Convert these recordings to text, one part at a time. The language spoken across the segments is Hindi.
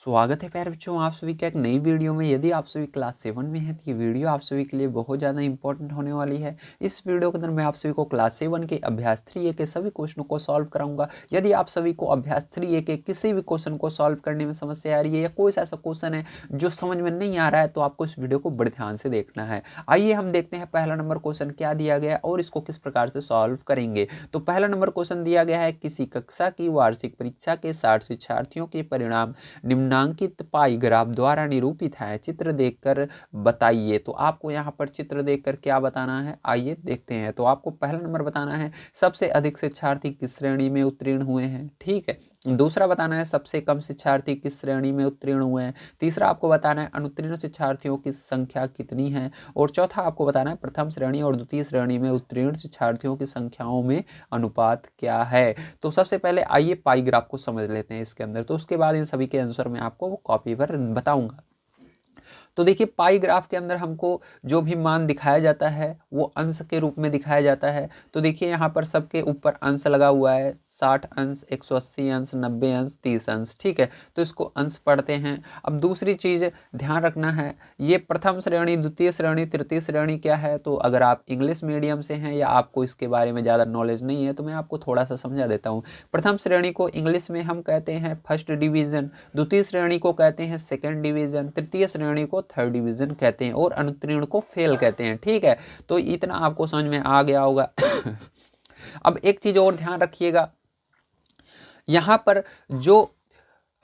स्वागत है प्यारे बच्चों, आप सभी का एक नई वीडियो में। यदि आप सभी क्लास 7 में हैं तो ये वीडियो आप सभी के लिए बहुत ज़्यादा इंपॉर्टेंट होने वाली है। इस वीडियो के अंदर मैं आप सभी को क्लास 7 के अभ्यास 3A के सभी क्वेश्चनों को सॉल्व कराऊंगा। यदि आप सभी को अभ्यास 3A के किसी भी क्वेश्चन को सॉल्व करने में समस्या आ रही है या कोई ऐसा क्वेश्चन है जो समझ में नहीं आ रहा है तो आपको इस वीडियो को बड़े ध्यान से देखना है। आइए हम देखते हैं पहला नंबर क्वेश्चन क्या दिया गया है और इसको किस प्रकार से सॉल्व करेंगे। तो पहला नंबर क्वेश्चन दिया गया है, किसी कक्षा की वार्षिक परीक्षा के 60 शिक्षार्थियों के परिणाम निम्नांकित पाई ग्राफ द्वारा निरूपित है, चित्र देखकर बताइए। तो आपको यहाँ पर चित्र देखकर क्या बताना है, आइए देखते हैं। तो आपको पहला नंबर बताना है सबसे अधिक शिक्षार्थी किस श्रेणी में उत्तीर्ण हुए हैं, ठीक है। दूसरा बताना है सबसे कम शिक्षार्थी किस श्रेणी में उत्तीर्ण हुए हैं। तीसरा आपको बताना है अनुत्तीर्ण शिक्षार्थियों की संख्या कितनी है। और चौथा आपको बताना है प्रथम श्रेणी और द्वितीय श्रेणी में उत्तीर्ण शिक्षार्थियों की संख्याओं में अनुपात क्या है। तो सबसे पहले आइए पाई ग्राफ को समझ लेते हैं इसके अंदर, तो उसके बाद इन सभी के आंसर मैं आपको वो कॉपी पर बताऊंगा। तो देखिए पाई ग्राफ के अंदर हमको जो भी मान दिखाया जाता है वो अंश के रूप में दिखाया जाता है। तो देखिए यहाँ पर सबके ऊपर अंश लगा हुआ है, 60 अंश, 180 अंश, 90 अंश, 30 अंश, ठीक है। तो इसको अंश पढ़ते हैं। अब दूसरी चीज़ ध्यान रखना है, ये प्रथम श्रेणी, द्वितीय श्रेणी, तृतीय श्रेणी क्या है। तो अगर आप इंग्लिश मीडियम से हैं या आपको इसके बारे में ज़्यादा नॉलेज नहीं है तो मैं आपको थोड़ा सा समझा देता हूँ। प्रथम श्रेणी को इंग्लिश में हम कहते हैं फर्स्ट डिवीज़न, द्वितीय श्रेणी को कहते हैं सेकेंड डिवीज़न, तृतीय श्रेणी को थर्ड डिवीज़न कहते हैं और अनुत्तीर्ण को फेल कहते हैं, ठीक है। तो इतना आपको समझ में आ गया होगा। अब एक चीज़ और ध्यान रखिएगा, यहाँ पर जो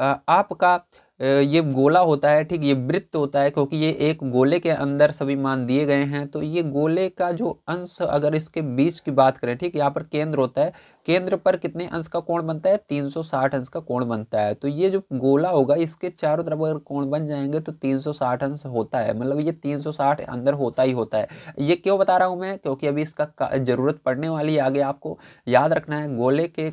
आपका ये गोला होता है, ठीक, ये वृत्त होता है क्योंकि ये एक गोले के अंदर सभी मान दिए गए हैं। तो ये गोले का जो अंश, अगर इसके बीच की बात करें, ठीक, यहाँ पर केंद्र होता है, केंद्र पर कितने अंश का कोण बनता है, 360 अंश का कोण बनता है। तो ये जो गोला होगा इसके चारों तरफ अगर कोण बन जाएंगे तो 360 अंश होता है, मतलब ये 360 अंदर होता ही होता है। ये क्यों बता रहा हूँ मैं, क्योंकि अभी इसका जरूरत पड़ने वाली है आगे। आपको याद रखना है गोले के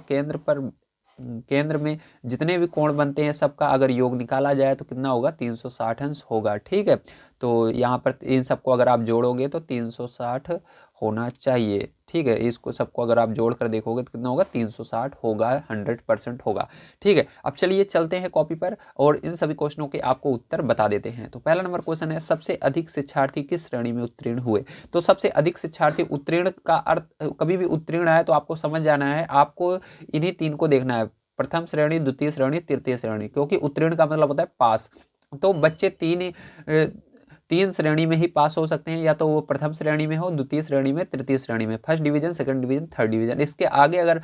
केंद्र में जितने भी कोण बनते हैं सबका अगर योग निकाला जाए तो कितना होगा, 360 अंश होगा, ठीक है। तो यहाँ पर इन सबको अगर आप जोड़ोगे तो 360 होना चाहिए, ठीक है। इसको सबको अगर आप जोड़ कर देखोगे तो कितना होगा, 360 होगा, 100% होगा, ठीक है। अब चलिए चलते हैं कॉपी पर और इन सभी क्वेश्चनों के आपको उत्तर बता देते हैं। तो पहला नंबर क्वेश्चन है, सबसे अधिक शिक्षार्थी किस श्रेणी में उत्तीर्ण हुए। तो सबसे अधिक शिक्षार्थी, उत्तीर्ण का अर्थ, कभी भी उत्तीर्ण है तो आपको समझ जाना है, आपको इन्हीं तीन को देखना है, प्रथम श्रेणी, द्वितीय श्रेणी, तृतीय श्रेणी, क्योंकि उत्तीर्ण का मतलब होता है पास। तो बच्चे तीन श्रेणी में ही पास हो सकते हैं, या तो वो प्रथम श्रेणी में हो, द्वितीय श्रेणी में, तृतीय श्रेणी में, first division, second division, third division. इसके आगे अगर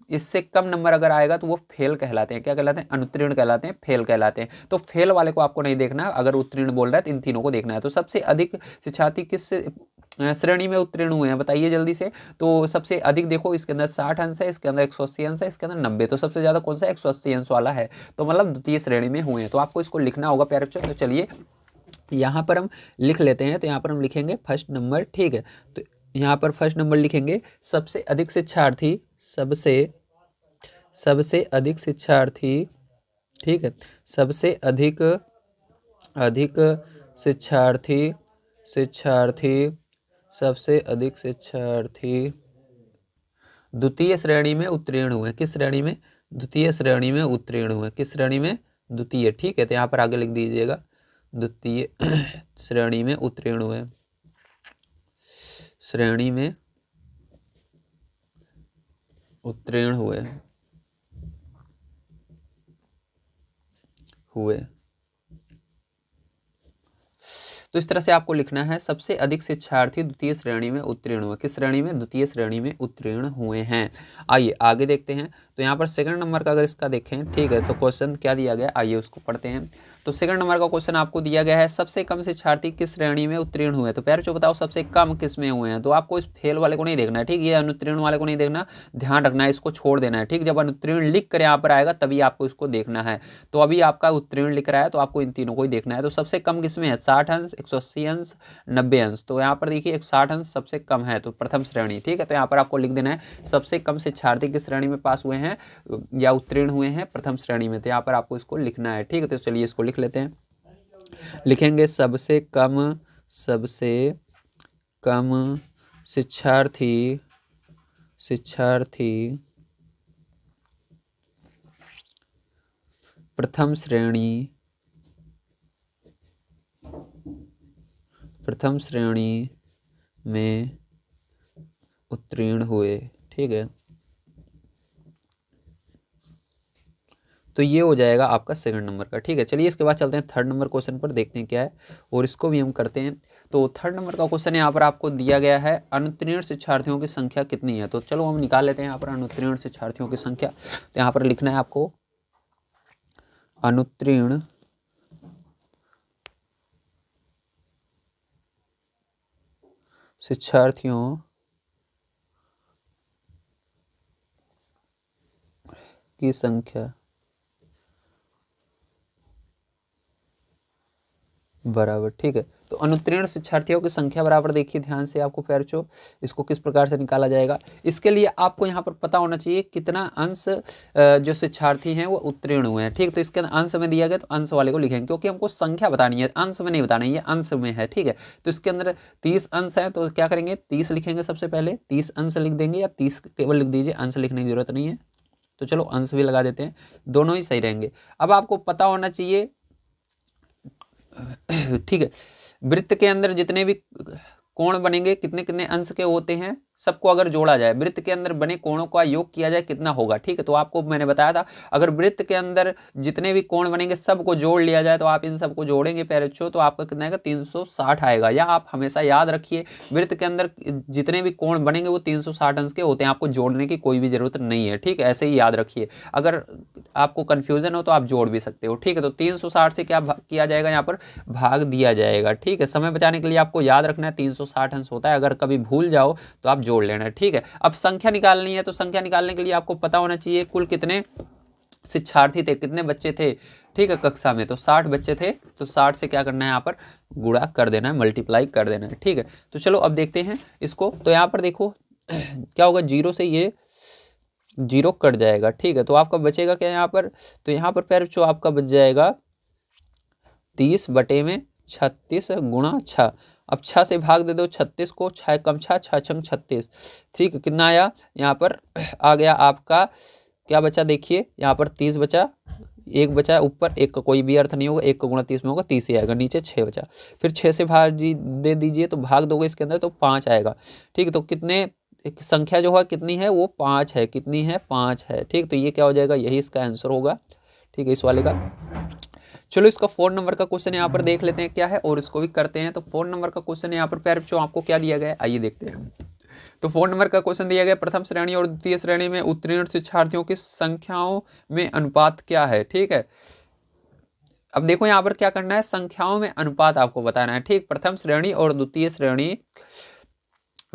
इससे कम नंबर अगर आएगा तो वो फेल कहलाते हैं। क्या कहलाते हैं, अनुत्तीर्ण कहलाते हैं, फेल कहलाते हैं। तो फेल वाले को आपको नहीं देखना, अगर उत्तीर्ण बोल रहा है तो इन तीनों को देखना है। तो सबसे अधिक शिक्षार्थी किस श्रेणी में उत्तीर्ण हुए हैं बताइए जल्दी से। तो सबसे अधिक देखो, इसके अंदर 60 अंश है, इसके अंदर 180 अंश है, इसके अंदर 90। तो सबसे ज्यादा कौन सा, 180 अंश वाला है, तो मतलब द्वितीय श्रेणी में हुए हैं। तो आपको इसको लिखना होगा प्यारे बच्चों। तो चलिए यहाँ पर हम लिख लेते हैं। तो यहाँ पर हम लिखेंगे फर्स्ट नंबर, ठीक है। तो यहाँ पर फर्स्ट नंबर लिखेंगे, सबसे अधिक शिक्षार्थी, सबसे अधिक शिक्षार्थी, ठीक है, सबसे अधिक शिक्षार्थी सबसे अधिक शिक्षार्थी द्वितीय श्रेणी में उत्तीर्ण हुए। किस श्रेणी में, द्वितीय श्रेणी में उत्तीर्ण हुए। किस श्रेणी में, द्वितीय, ठीक है। तो यहाँ पर आगे लिख दीजिएगा, द्वितीय श्रेणी में उत्तीर्ण हुए, श्रेणी में उत्तीर्ण हुए। तो इस तरह से आपको लिखना है, सबसे अधिक शिक्षार्थी द्वितीय श्रेणी में उत्तीर्ण हुए। किस श्रेणी में, द्वितीय श्रेणी में उत्तीर्ण हुए हैं। आइए आगे देखते हैं। तो यहाँ पर सेकंड नंबर का अगर इसका देखें, ठीक है, तो क्वेश्चन क्या दिया गया, आइए उसको पढ़ते हैं। तो सेकंड नंबर का क्वेश्चन आपको दिया गया है, सबसे कम शिक्षार्थी किस श्रेणी में उत्तीर्ण हुए। तो प्यारे बच्चों बताओ सबसे कम किस में हुए हैं। तो आपको इस फेल वाले को नहीं देखना है, ठीक, ये अनुत्तीर्ण वाले को नहीं देखना, ध्यान रखना है, इसको छोड़ देना है, ठीक। जब अनुत्तीर्ण लिख कर यहाँ पर आएगा तभी आपको इसको देखना है। तो अभी आपका उत्तीर्ण लिख रहा है तो आपको इन तीनों को ही देखना है। तो सबसे कम किस में है, 60 अंश, 180 अंश, 90 अंश। तो यहाँ पर देखिए 60 अंश सबसे कम है, तो प्रथम श्रेणी, ठीक है। तो यहाँ पर आपको लिख देना है सबसे कम शिक्षार्थी किस श्रेणी में पास हुए हैं या उत्तीर्ण हुए हैं, प्रथम श्रेणी में। तो यहाँ पर आपको इसको लिखना है, ठीक है। तो चलिए इसको लिख लेते हैं। लिखेंगे सबसे कम शिक्षार्थी प्रथम श्रेणी में उत्तीर्ण हुए। ठीक है, तो ये हो जाएगा आपका सेकंड नंबर का। ठीक है, चलिए इसके बाद चलते हैं थर्ड नंबर क्वेश्चन पर, देखते हैं क्या है और इसको भी हम करते हैं। तो थर्ड नंबर का क्वेश्चन यहाँ पर आपको दिया गया है, अनुत्तीर्ण शिक्षार्थियों की संख्या कितनी है। तो चलो हम निकाल लेते हैं यहाँ पर अनुत्तीर्ण शिक्षार्थियों की संख्या। तो यहाँ पर लिखना है आपको अनुत्तीर्ण शिक्षार्थियों की संख्या बराबर। ठीक है, तो अनुत्तीर्ण शिक्षार्थियों की संख्या बराबर, देखिए ध्यान से आपको प्यारे, इसको किस प्रकार से निकाला जाएगा। इसके लिए आपको यहाँ पर पता होना चाहिए कितना अंश जो शिक्षार्थी हैं वो उत्तीर्ण हुए हैं। ठीक, तो इसके अंश में दिया गया तो अंश वाले को लिखेंगे, क्योंकि हमको संख्या बतानी है, अंश में नहीं बताना है, ये अंश में है। ठीक है, तो इसके अंदर 30 अंश है, तो क्या करेंगे 30 लिखेंगे, सबसे पहले 30 अंश लिख देंगे, या 30 केवल लिख दीजिए, अंश लिखने की जरूरत नहीं है। तो चलो अंश भी लगा देते हैं, दोनों ही सही रहेंगे। अब आपको पता होना चाहिए, ठीक है, वृत्त के अंदर जितने भी कोण बनेंगे कितने कितने अंश के होते हैं, सबको अगर जोड़ा जाए, वृत्त के अंदर बने कोणों का योग किया जाए कितना होगा। ठीक है, तो आपको मैंने बताया था, अगर वृत्त के अंदर जितने भी कोण बनेंगे सबको जोड़ लिया जाए, तो आप इन सबको जोड़ेंगे प्यारे बच्चों, तो आपका कितना आएगा 360 आएगा। या आप हमेशा याद रखिए, वृत्त के अंदर जितने भी कोण बनेंगे वो 360 अंश के होते हैं, आपको जोड़ने की कोई भी जरूरत नहीं है। ठीक है, ऐसे ही याद रखिए, अगर आपको कन्फ्यूजन हो तो आप जोड़ भी सकते हो। ठीक है, तो 360 से क्या किया जाएगा, यहाँ पर भाग दिया जाएगा। ठीक है, समय बचाने के लिए आपको याद रखना है 360 अंश होता है, अगर कभी भूल जाओ तो आप जोड़ लेना। ठीक है, अब संख्या निकालनी है, तो संख्या निकालने के लिए आपको पता होना चाहिए कुल कितने शिक्षार्थी थे, कितने बच्चे थे। ठीक है, कक्षा में तो 60 बच्चे थे, तो 60 से क्या करना है, यहाँ पर गुणा कर देना है, मल्टीप्लाई कर देना है। ठीक है, तो चलो अब देखते हैं इसको। तो यहाँ पर देखो क्या होगा, 0 से ये 0 कट जाएगा। ठीक है, तो आपका बचेगा क्या यहाँ पर, तो यहाँ पर पैर जो आपका बच जाएगा 30/36 गुणा 6। अब 6 से भाग दे दो 36 को, 6 कम 6, 6 छंग 36। ठीक है, कितना आया यहाँ पर आ गया आपका, क्या बचा देखिए, यहाँ पर 30 बचा, एक बचा ऊपर, एक का कोई भी अर्थ नहीं होगा, एक का गुणा 30 में होगा, 30 ही आएगा, नीचे 6 बचा। फिर 6 से भाग दे दीजिए, तो भाग दोगे इसके अंदर तो 5 आएगा। ठीक है, तो कितने संख्या जो है कितनी है, वो 5 है, कितनी है 5 है। ठीक, तो ये क्या हो जाएगा, यही इसका आंसर होगा। ठीक है, इस वाले का। चलो इसका 4 नंबर का क्वेश्चन यहाँ पर देख लेते हैं क्या है, और इसको भी करते हैं। तो 4 नंबर का क्वेश्चन यहाँ पर प्यारे बच्चों आपको क्या दिया गया है, आइए देखते हैं। तो 4 नंबर का क्वेश्चन दिया गया, प्रथम श्रेणी और द्वितीय श्रेणी में उत्तीर्ण शिक्षार्थियों की संख्याओं में अनुपात क्या है। ठीक है, अब देखो यहाँ पर क्या करना है, संख्याओं में अनुपात आपको बताना है। ठीक, प्रथम श्रेणी और द्वितीय श्रेणी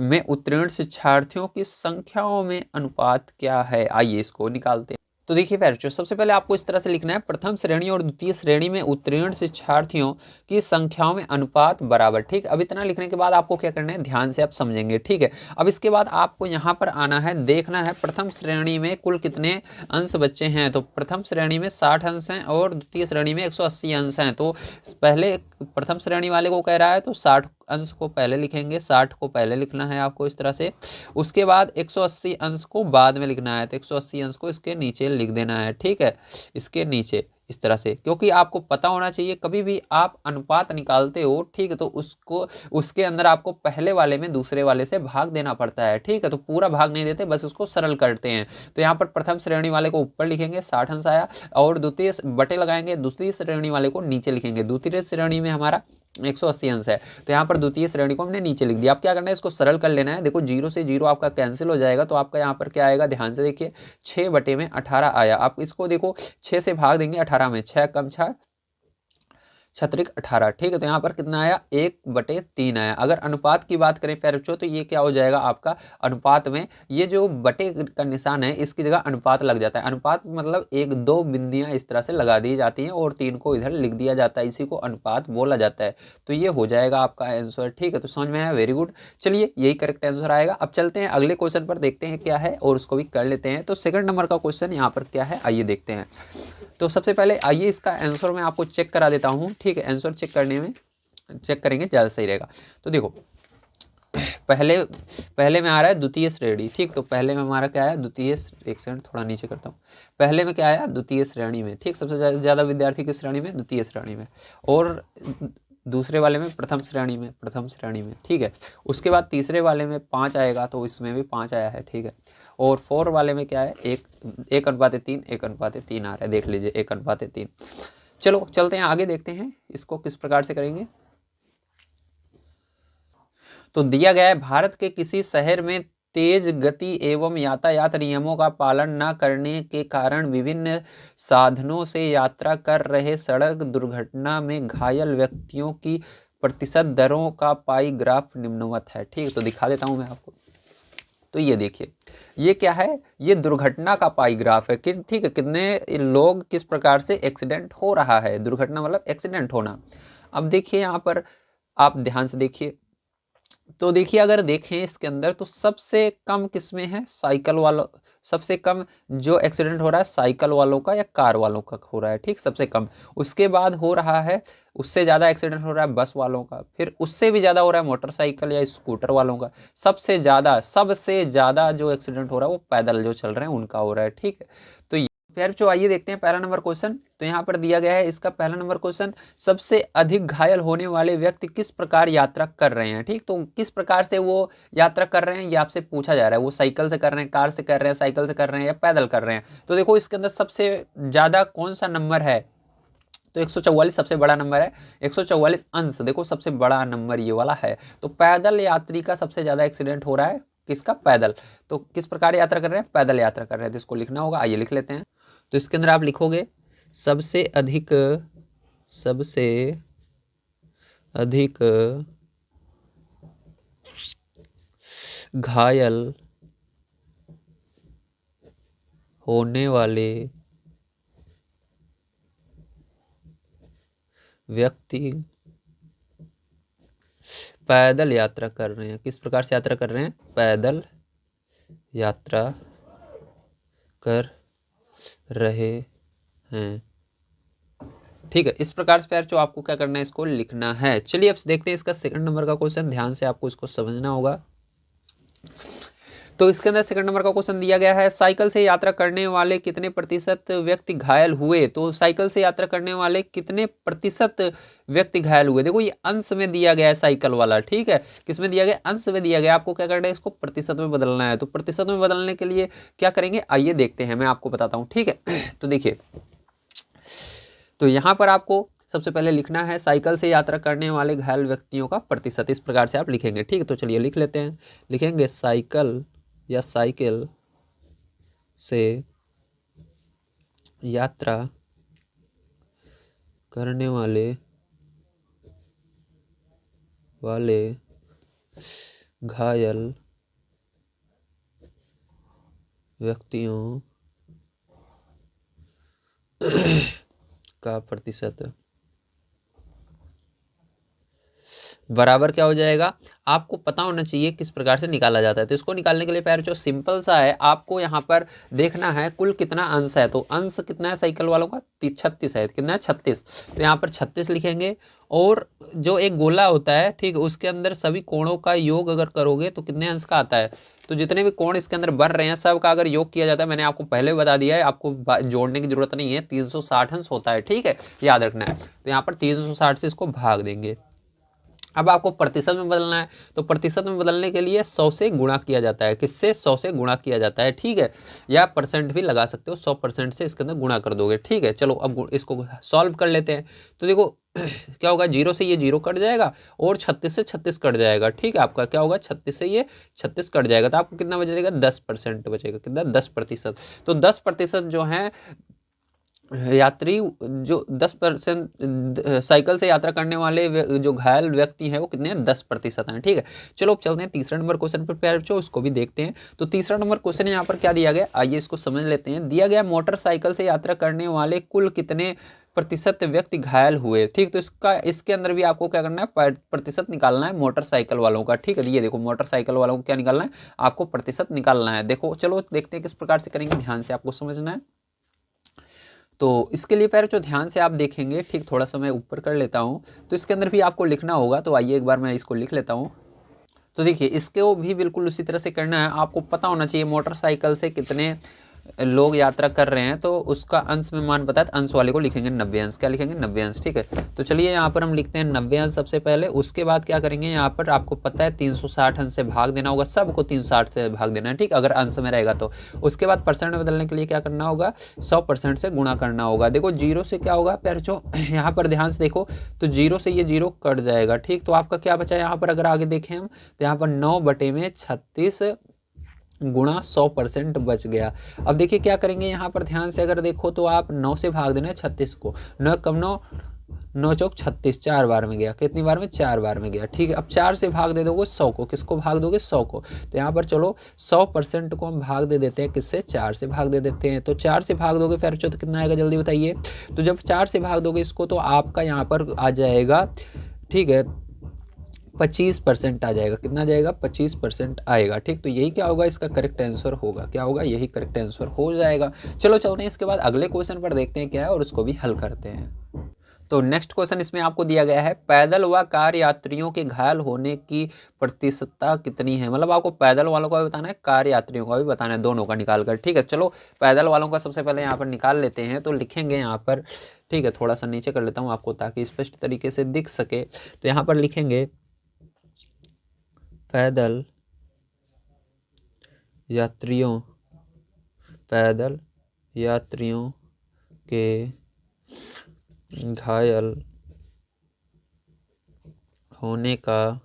में उत्तीर्ण शिक्षार्थियों की संख्याओं में अनुपात क्या है, आइए इसको निकालते हैं। तो देखिए बच्चों, सबसे पहले आपको इस तरह से लिखना है, प्रथम श्रेणी और द्वितीय श्रेणी में उत्तीर्ण शिक्षार्थियों की संख्याओं में अनुपात बराबर। ठीक, अब इतना लिखने के बाद आपको क्या करना है, ध्यान से आप समझेंगे। ठीक है, अब इसके बाद आपको यहाँ पर आना है, देखना है प्रथम श्रेणी में कुल कितने अंश बच्चे हैं। तो प्रथम श्रेणी में 60 अंश हैं और द्वितीय श्रेणी में 180 अंश हैं। तो पहले प्रथम श्रेणी वाले को कह रहा है, तो 60 अंश को पहले लिखेंगे, 60 को पहले लिखना है आपको इस तरह से। उसके बाद 180 अंश को बाद में लिखना है, तो 180 अंश को इसके नीचे लिख देना है। ठीक है, इसके नीचे इस तरह से, क्योंकि आपको पता होना चाहिए कभी भी आप अनुपात निकालते हो, ठीक है, तो उसको उसके अंदर आपको पहले वाले में दूसरे वाले से भाग देना पड़ता है। ठीक है, तो पूरा भाग नहीं देते, बस उसको सरल करते हैं। तो यहाँ पर प्रथम श्रेणी वाले को ऊपर लिखेंगे 60 अंश आया, और द्वितीय बटे लगाएंगे, दूसरी श्रेणी वाले को नीचे लिखेंगे। द्वितीय श्रेणी में हमारा 180 अंश है, तो यहाँ पर द्वितीय श्रेणी को हमने नीचे लिख दिया। अब क्या करना है, इसको सरल कर लेना है। देखो 0 से 0 आपका कैंसिल हो जाएगा, तो आपका यहाँ पर क्या आएगा, ध्यान से देखिए, 6/18 आया। आप इसको देखो 6 से भाग देंगे 18 में, 6 कम 6 छत्रिक 18। ठीक है, तो यहाँ पर कितना आया, 1/3 आया। अगर अनुपात की बात करें प्यारे बच्चों, तो ये क्या हो जाएगा आपका, अनुपात में ये जो बटे का निशान है इसकी जगह अनुपात लग जाता है। अनुपात मतलब 1-2 बिंदियां इस तरह से लगा दी जाती हैं और 3 को इधर लिख दिया जाता है, इसी को अनुपात बोला जाता है। तो ये हो जाएगा आपका आंसर। ठीक है, तो समझ में आया, वेरी गुड। चलिए यही करेक्ट आंसर आएगा। अब चलते हैं अगले क्वेश्चन पर, देखते हैं क्या है और उसको भी कर लेते हैं। तो सेकंड नंबर का क्वेश्चन यहाँ पर क्या है, आइए देखते हैं। तो सबसे पहले आइए इसका आंसर मैं आपको चेक करा देता हूँ। ठीक है, आंसर चेक करने में चेक करेंगे ज़्यादा सही रहेगा। तो देखो पहले पहले में आ रहा है द्वितीय श्रेणी, ठीक। तो पहले में हमारा क्या है, द्वितीय, एक सेकंड थोड़ा नीचे करता हूँ। पहले में क्या आया, द्वितीय श्रेणी में, ठीक। सबसे ज़्यादा विद्यार्थी किस श्रेणी में, द्वितीय श्रेणी में। और दूसरे वाले में प्रथम श्रेणी में, प्रथम श्रेणी में, ठीक है। उसके बाद तीसरे वाले में 5 आएगा, तो इसमें भी 5 आया है, ठीक है। और 4 वाले में क्या है, 1:3, 1:3 आ रहा है, देख लीजिए 1:3। चलो चलते हैं आगे, देखते हैं इसको किस प्रकार से करेंगे। तो दिया गया है, भारत के किसी शहर में तेज गति एवं यातायात नियमों का पालन न करने के कारण विभिन्न साधनों से यात्रा कर रहे सड़क दुर्घटना में घायल व्यक्तियों की प्रतिशत दरों का पाई ग्राफ निम्नवत है, ठीक। तो दिखा देता हूं मैं आपको। तो ये देखिए, ये क्या है, ये दुर्घटना का पाई ग्राफ है कि, ठीक है, कितने लोग किस प्रकार से एक्सीडेंट हो रहा है, दुर्घटना मतलब एक्सीडेंट होना। अब देखिए यहाँ पर आप ध्यान से देखिए, तो देखिए अगर देखें इसके अंदर, तो सबसे कम किसमें है, साइकिल वालों, सबसे कम जो एक्सीडेंट हो रहा है साइकिल वालों का या कार वालों का हो रहा है, ठीक, सबसे कम। उसके बाद हो रहा है, उससे ज़्यादा एक्सीडेंट हो रहा है बस वालों का, फिर उससे भी ज़्यादा हो रहा है मोटरसाइकिल या स्कूटर वालों का। सबसे ज़्यादा जो एक्सीडेंट हो रहा है वो पैदल जो चल रहे हैं उनका हो रहा है, ठीक है। तो फिर जो आइए देखते हैं पहला नंबर क्वेश्चन। तो यहाँ पर दिया गया है इसका पहला नंबर क्वेश्चन, सबसे अधिक घायल होने वाले व्यक्ति किस प्रकार यात्रा कर रहे हैं, ठीक। तो किस प्रकार से वो यात्रा कर रहे हैं ये आपसे पूछा जा रहा है, वो साइकिल से कर रहे हैं, कार से कर रहे हैं, साइकिल से कर रहे हैं या पैदल कर रहे हैं। तो देखो इसके अंदर सबसे ज़्यादा कौन सा नंबर है, तो 144 सबसे बड़ा नंबर है, 144 अंश, देखो सबसे बड़ा नंबर ये वाला है। तो पैदल यात्री का सबसे ज़्यादा एक्सीडेंट हो रहा है, किसका, पैदल। तो किस प्रकार यात्रा कर रहे हैं, पैदल यात्रा कर रहे हैं, तो इसको लिखना होगा, आइए लिख लेते हैं। तो इसके अंदर आप लिखोगे सबसे अधिक घायल होने वाले व्यक्ति पैदल यात्रा कर रहे हैं। किस प्रकार से यात्रा कर रहे हैं, पैदल यात्रा कर रहे हैं, ठीक है। इस प्रकार से प्यार जो आपको क्या करना है, इसको लिखना है। चलिए अब देखते हैं इसका सेकंड नंबर का क्वेश्चन, ध्यान से आपको इसको समझना होगा। तो इसके अंदर सेकंड नंबर का क्वेश्चन दिया गया है, साइकिल से यात्रा करने वाले कितने प्रतिशत व्यक्ति घायल हुए। तो साइकिल से यात्रा करने वाले कितने प्रतिशत व्यक्ति घायल हुए, देखो ये अंश में दिया गया है साइकिल वाला, ठीक है। किसमें दिया गया, अंश में दिया गया। आपको क्या करना है, इसको प्रतिशत में बदलना है। तो प्रतिशत में बदलने के लिए क्या करेंगे, आइए देखते हैं, मैं आपको बताता हूँ, ठीक है। तो देखिए, तो यहाँ पर आपको सबसे पहले लिखना है साइकिल से यात्रा करने वाले घायल व्यक्तियों का प्रतिशत, इस प्रकार से आप लिखेंगे, ठीक है। तो चलिए लिख लेते हैं, लिखेंगे साइकिल से यात्रा करने वाले घायल व्यक्तियों का प्रतिशत बराबर क्या हो जाएगा, आपको पता होना चाहिए किस प्रकार से निकाला जाता है। तो इसको निकालने के लिए प्यार जो सिंपल सा है, आपको यहाँ पर देखना है कुल कितना अंश है। तो अंश कितना है साइकिल वालों का, 36 है, कितना है 36। तो यहाँ पर 36 लिखेंगे। और जो एक गोला होता है, ठीक, उसके अंदर सभी कोणों का योग अगर करोगे तो कितने अंश का आता है। तो जितने भी कोण इसके अंदर बन रहे हैं सब का अगर योग किया जाता है, मैंने आपको पहले बता दिया है, आपको जोड़ने की जरूरत नहीं है, 360 अंश होता है, ठीक है, याद रखना है। तो यहाँ पर 360 से इसको भाग देंगे। अब आपको प्रतिशत में बदलना है, तो प्रतिशत में बदलने के लिए 100 से गुणा किया जाता है, किससे, 100 से गुणा किया जाता है, ठीक है। या परसेंट भी लगा सकते हो, 100% से इसके अंदर गुणा कर दोगे, ठीक है। चलो अब इसको सॉल्व कर लेते हैं। तो देखो क्या होगा, 0 से ये 0 कट जाएगा और 36 से 36 कट जाएगा, ठीक है। आपका क्या होगा, 36 से ये 36 कट जाएगा, तो आपको कितना बचेगा, 10% बचेगा, कितना, 10%। तो 10% जो है यात्री, जो 10% साइकिल से यात्रा करने वाले जो घायल व्यक्ति हैं वो कितने हैं, 10% हैं, ठीक है। चलो अब चलते हैं तीसरा नंबर क्वेश्चन पर प्यार बच्चों, इसको भी देखते हैं। तो तीसरा नंबर क्वेश्चन यहाँ पर क्या दिया गया, आइए इसको समझ लेते हैं। दिया गया मोटरसाइकिल से यात्रा करने वाले कुल कितने प्रतिशत व्यक्ति घायल हुए, ठीक। तो इसके अंदर भी आपको क्या करना है, प्रतिशत निकालना है मोटरसाइकिल वालों का, ठीक है। ये देखो मोटरसाइकिल वालों को क्या निकालना है, आपको प्रतिशत निकालना है। देखो चलो देखते हैं किस प्रकार से करेंगे, ध्यान से आपको समझना है। तो इसके लिए पहले जो ध्यान से आप देखेंगे, ठीक, थोड़ा सा मैं ऊपर कर लेता हूँ। तो इसके अंदर भी आपको लिखना होगा, तो आइए एक बार मैं इसको लिख लेता हूँ। तो देखिए इसको भी बिल्कुल उसी तरह से करना है। आपको पता होना चाहिए मोटरसाइकिल से कितने लोग यात्रा कर रहे हैं, तो उसका अंश में मान पता है, तो अंश वाले को लिखेंगे 90 अंश। क्या लिखेंगे? 90 अंश। ठीक है, तो चलिए यहाँ पर हम लिखते हैं 90 अंश सबसे पहले। उसके बाद क्या करेंगे, यहाँ पर आपको पता है 360 अंश से भाग देना होगा, सबको 360 से भाग देना है, ठीक, अगर अंश में रहेगा तो। उसके बाद परसेंट में बदलने के लिए क्या करना होगा, 100% से गुणा करना होगा। देखो जीरो से क्या होगा पैरचो, यहाँ पर ध्यान से देखो, तो जीरो से ये जीरो कट जाएगा, ठीक। तो आपका क्या बचा यहाँ पर, अगर आगे देखें हम, तो यहाँ पर 9/36 गुणा 100% बच गया। अब देखिए क्या करेंगे यहाँ पर, ध्यान से अगर देखो तो आप 9 से भाग देना है 36 को, 9 कम 9, 9 चौक 36, 4 बार में गया, कितनी बार में, 4 बार में गया, ठीक है। अब 4 से भाग दे दोगे 100 को, किसको भाग दोगे, 100 को। तो यहाँ पर चलो 100% को हम भाग दे देते हैं, किससे, 4 से भाग दे देते हैं। तो 4 से भाग दोगे फिर तो कितना आएगा, जल्दी बताइए। तो जब 4 से भाग दोगे इसको, तो आपका यहाँ पर आ जाएगा, ठीक है, 25% आ जाएगा। कितना जाएगा, 25% आएगा, ठीक। तो यही क्या होगा, इसका करेक्ट आंसर होगा, क्या होगा, यही करेक्ट आंसर हो जाएगा। चलो चलते हैं इसके बाद अगले क्वेश्चन पर, देखते हैं क्या है और उसको भी हल करते हैं। तो नेक्स्ट क्वेश्चन इसमें आपको दिया गया है, पैदल व कार यात्रियों के घायल होने की प्रतिशतता कितनी है। मतलब आपको पैदल वालों का भी बताना है, कार यात्रियों का भी बताना है, दोनों का निकाल कर, ठीक है। चलो पैदल वालों का सबसे पहले यहाँ पर निकाल लेते हैं। तो लिखेंगे यहाँ पर, ठीक है, थोड़ा सा नीचे कर लेता हूँ आपको ताकि स्पष्ट तरीके से दिख सके। तो यहाँ पर लिखेंगे पैदल यात्रियों के घायल होने का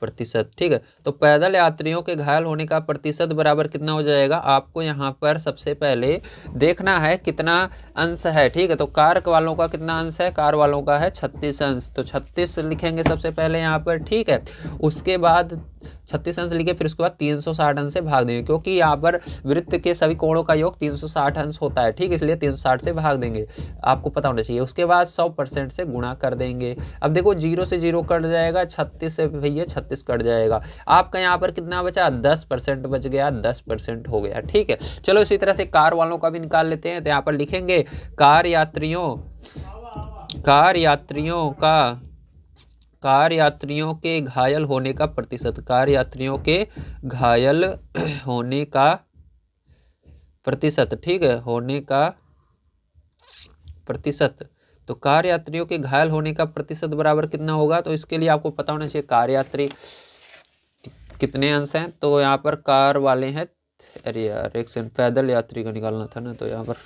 प्रतिशत, ठीक है। तो पैदल यात्रियों के घायल होने का प्रतिशत बराबर कितना हो जाएगा, आपको यहाँ पर सबसे पहले देखना है कितना अंश है, ठीक है। तो कार वालों का कितना अंश है, कार वालों का है 36 अंश, तो 36 लिखेंगे सबसे पहले यहाँ पर, ठीक है। उसके बाद 36 अंश लिखे, फिर उसके बाद 360 अंश से भाग देंगे, क्योंकि यहाँ पर वृत्त के सभी कोणों का योग 360 अंश होता है, ठीक, इसलिए 360 से भाग देंगे, आपको पता होना चाहिए। उसके बाद 100% से गुणा कर देंगे। अब देखो जीरो से जीरो कट जाएगा, 36 से भैया 36 कट जाएगा, आपका यहाँ पर कितना बचा, 10% बच गया, 10% हो गया, ठीक है। चलो इसी तरह से कार वालों का भी निकाल लेते हैं। तो यहाँ पर लिखेंगे कार यात्रियों के घायल होने का प्रतिशत, कार यात्रियों के घायल होने का प्रतिशत, ठीक है, होने का प्रतिशत। तो कार यात्रियों के घायल होने का प्रतिशत बराबर कितना होगा, तो इसके लिए आपको पता होना चाहिए कार यात्री कितने अंश हैं। तो यहाँ पर कार वाले हैं, अरे यार एक सेकंड, पैदल यात्री का निकालना था ना, तो यहाँ पर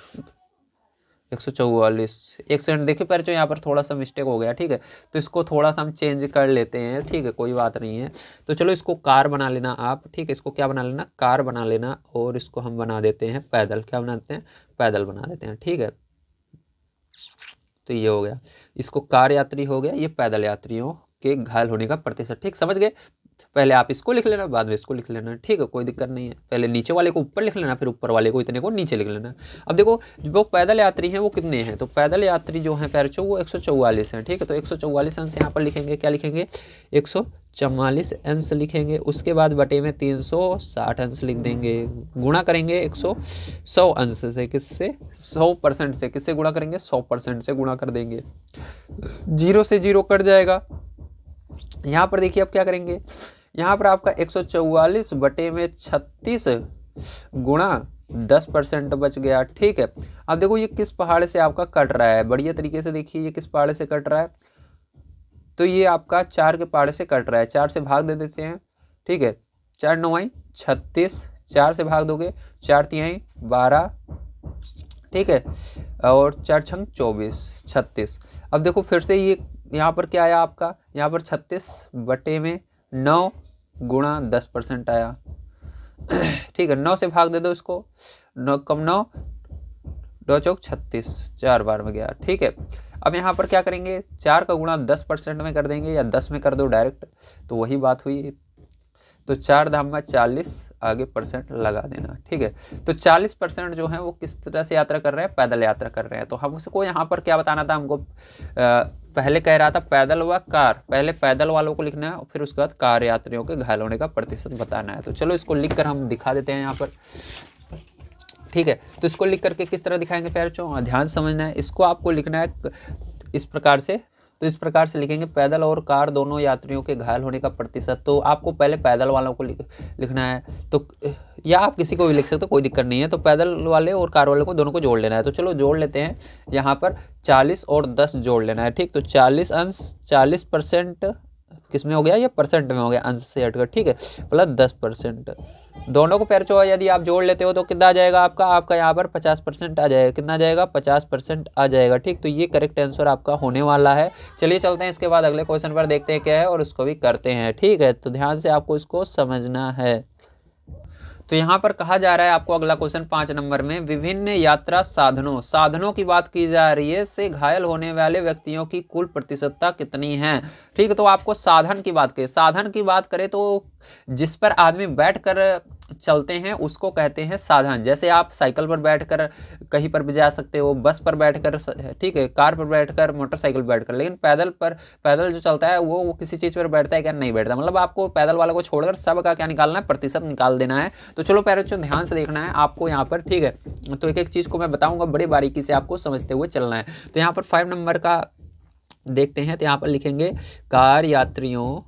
144, एक सेकंड देखिए पर जो यहाँ पर थोड़ा सा मिस्टेक हो गया, ठीक है। तो इसको थोड़ा सा हम चेंज कर लेते हैं, ठीक है, कोई बात नहीं है। तो चलो इसको कार बना लेना आप, ठीक है, इसको क्या बना लेना, कार बना लेना, और इसको हम बना देते हैं पैदल, क्या बनाते हैं, पैदल बना देते हैं, ठीक है। तो ये हो गया, इसको कार यात्री हो गया, ये पैदल यात्रियों के घायल होने का प्रतिशत, ठीक, समझ गए। पहले आप इसको लिख लेना, बाद में इसको लिख लेना, ठीक है, कोई दिक्कत नहीं है। पहले नीचे वाले को ऊपर लिख लेना, फिर ऊपर वाले को इतने को नीचे लिख लेना। अब देखो जो पैदल यात्री हैं वो कितने हैं, तो पैदल यात्री जो हैं पैरचो वो 144 हैं, ठीक है। तो 144 अंश यहाँ पर लिखेंगे, क्या लिखेंगे, 144 अंश लिखेंगे। उसके बाद बटे में 360 अंश लिख देंगे, गुणा करेंगे 100 अंश से, किससे, 100% से, किससे गुणा करेंगे, 100% से गुणा कर देंगे, जीरो से जीरो कट जाएगा। यहाँ पर देखिए अब क्या करेंगे, यहाँ पर आपका 144 बटे में 36 गुणा 10% बच गया, ठीक है। अब देखो ये किस पहाड़ से आपका कट रहा है, बढ़िया तरीके से देखिए ये किस पहाड़ से कट रहा है, तो ये आपका 4 के पहाड़ से कट रहा है। 4 से भाग दे देते हैं, ठीक है, 4 9 36, 4 से भाग दोगे, 4 3 12, ठीक है, और 4 छंग 24, 36। अब देखो फिर से ये यहाँ पर क्या आया आपका, यहाँ पर 36 बटे में 9 गुणा 10% आया, ठीक है। 9 से भाग दे दो इसको, 9 कम 9, 2 चौक 36, 4 बार में गया, ठीक है। अब यहाँ पर क्या करेंगे, 4 का गुणा 10% में कर देंगे, या 10 में कर दो डायरेक्ट, तो वही बात हुई। तो 4 धाम में 40, आगे परसेंट लगा देना, ठीक है। तो 40% जो है वो किस तरह से यात्रा कर रहे हैं, पैदल यात्रा कर रहे हैं। तो हम उसको यहाँ पर क्या बताना था हमको, पहले कह रहा था पैदल व कार, पहले पैदल वालों को लिखना है, फिर उसके बाद कार यात्रियों के घायल होने का प्रतिशत बताना है। तो चलो इसको लिख कर हम दिखा देते हैं यहाँ पर, ठीक है। तो इसको लिख करके किस तरह दिखाएंगे पैरचों, ध्यान समझना है, इसको आपको लिखना है इस प्रकार से, तो इस प्रकार से लिखेंगे पैदल और कार दोनों यात्रियों के घायल होने का प्रतिशत। तो आपको पहले पैदल वालों को लिखना है, तो या आप किसी को भी लिख सकते हो, कोई दिक्कत नहीं है। तो पैदल वाले और कार वाले को दोनों को जोड़ लेना है। तो चलो जोड़ लेते हैं, यहाँ पर 40 और 10 जोड़ लेना है, ठीक। तो 40 अंश 40% किस में हो गया, ये परसेंट में हो गया, अंश से हटकर, ठीक है, प्लस 10%। दोनों को पैर यदि आप जोड़ लेते हो तो कितना आ जाएगा आपका यहाँ पर 50% आ जाएगा। कितना आ जाएगा, 50% आ जाएगा, ठीक। तो ये करेक्ट आंसर आपका होने वाला है। चलिए चलते हैं इसके बाद अगले क्वेश्चन पर, देखते हैं क्या है और उसको भी करते हैं, ठीक है। तो ध्यान से आपको इसको समझना है। तो यहाँ पर कहा जा रहा है आपको अगला क्वेश्चन 5 नंबर में, विभिन्न यात्रा साधनों की बात की जा रही है, से घायल होने वाले व्यक्तियों की कुल प्रतिशतता कितनी है, ठीक है। तो आपको साधन की बात करें तो जिस पर आदमी बैठकर चलते हैं उसको कहते हैं साधन। जैसे आप साइकिल पर बैठकर कहीं पर भी जा सकते हो, बस पर बैठकर, ठीक है, कार पर बैठकर, मोटरसाइकिल पर बैठकर, लेकिन पैदल जो चलता है वो किसी चीज़ पर बैठता है क्या, नहीं बैठता। मतलब आपको पैदल वालों को छोड़कर सबका क्या निकालना है, प्रतिशत निकाल देना है। तो चलो पैरों ध्यान से देखना है आपको यहाँ पर, ठीक है। तो एक एक चीज़ को मैं बताऊँगा, बड़ी बारीकी से आपको समझते हुए चलना है। तो यहाँ पर 5 नंबर का देखते हैं। तो यहाँ पर लिखेंगे कार यात्रियों